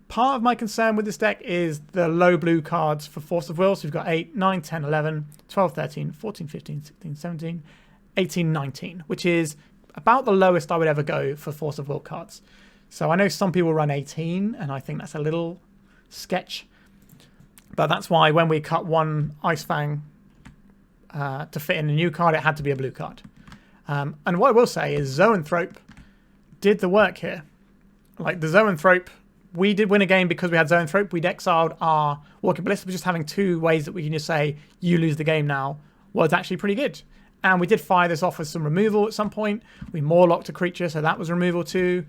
part of my concern with this deck is the low blue cards for Force of Will. So we've got 8, 9, 10, 11, 12, 13, 14, 15, 16, 17, 18, 19, which is about the lowest I would ever go for Force of Will cards. So I know some people run 18, and I think that's a little sketch. But that's why when we cut one Ice-Fang to fit in a new card, it had to be a blue card. And what I will say is Zoanthrope did the work here. Like, the Zoanthrope, we did win a game because we had Zoanthrope. We'd exiled our Walking Ballista, but just having two ways that we can just say, you lose the game now, was actually pretty good. And we did fire this off with some removal at some point. We Mawlocked a creature, so that was removal too.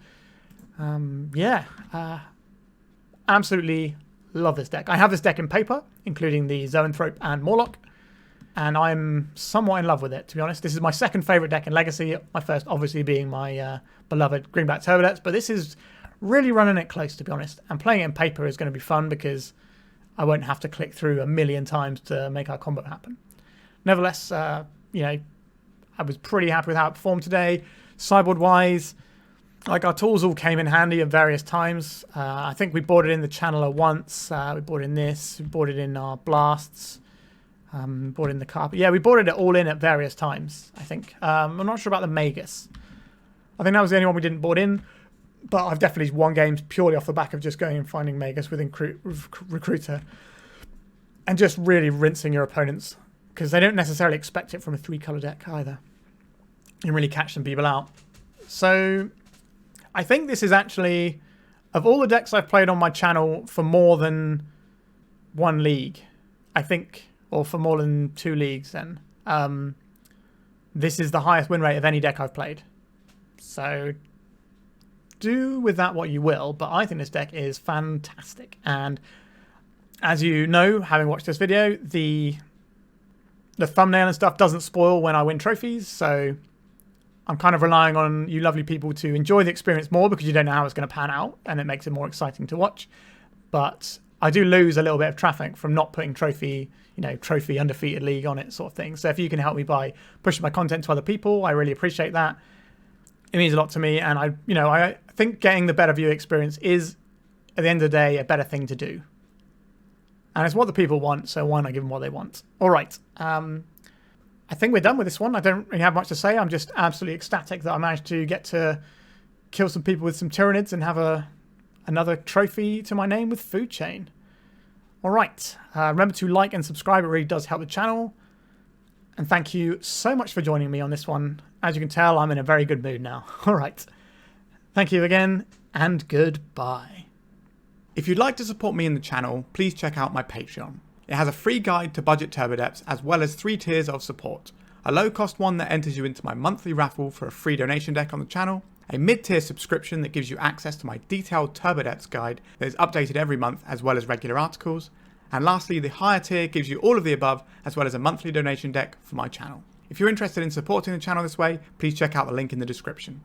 Absolutely love this deck. I have this deck in paper, including the Zoanthrope and Mawloc, and I'm somewhat in love with it, to be honest. This is my second favourite deck in Legacy, my first obviously being my beloved Green-Black Turbo decks, but this is really running it close, to be honest. And playing it in paper is going to be fun because I won't have to click through a million times to make our combo happen. Nevertheless, you know, I was pretty happy with how it performed today. Sideboard-wise, like, our tools all came in handy at various times. I think we bought it in the Channeler once. We bought in this. We bought it in our blasts. Bought in the carpet. Yeah, we bought it all in at various times, I think. I'm not sure about the Magus. I think that was the only one we didn't bought in. But I've definitely won games purely off the back of just going and finding Magus with Recruiter. And just really rinsing your opponents. Because they don't necessarily expect it from a 3-colour deck either. You can really catch some people out. So I think this is actually, of all the decks I've played on my channel for more than one league, I think, or for more than 2 leagues then, this is the highest win rate of any deck I've played. So do with that what you will, but I think this deck is fantastic. And as you know, having watched this video, the thumbnail and stuff doesn't spoil when I win trophies, so I'm kind of relying on you lovely people to enjoy the experience more because you don't know how it's going to pan out, and it makes it more exciting to watch. But I do lose a little bit of traffic from not putting trophy undefeated league on it, sort of thing. So if you can help me by pushing my content to other people, I really appreciate that. It means a lot to me, and I think getting the better view experience is, at the end of the day, a better thing to do. And it's what the people want, so why not give them what they want? All right. I think we're done with this one. I don't really have much to say. I'm just absolutely ecstatic that I managed to get to kill some people with some Tyranids and have another trophy to my name with Food Chain. All right. Remember to like and subscribe. It really does help the channel. And thank you so much for joining me on this one. As you can tell, I'm in a very good mood now. All right. Thank you again, and goodbye. If you'd like to support me in the channel, please check out my Patreon. It has a free guide to budget turbo depths as well as 3 tiers of support. A low cost one that enters you into my monthly raffle for a free donation deck on the channel, a mid-tier subscription that gives you access to my detailed turbo depths guide that is updated every month as well as regular articles, and lastly the higher tier gives you all of the above as well as a monthly donation deck for my channel. If you're interested in supporting the channel this way, please check out the link in the description.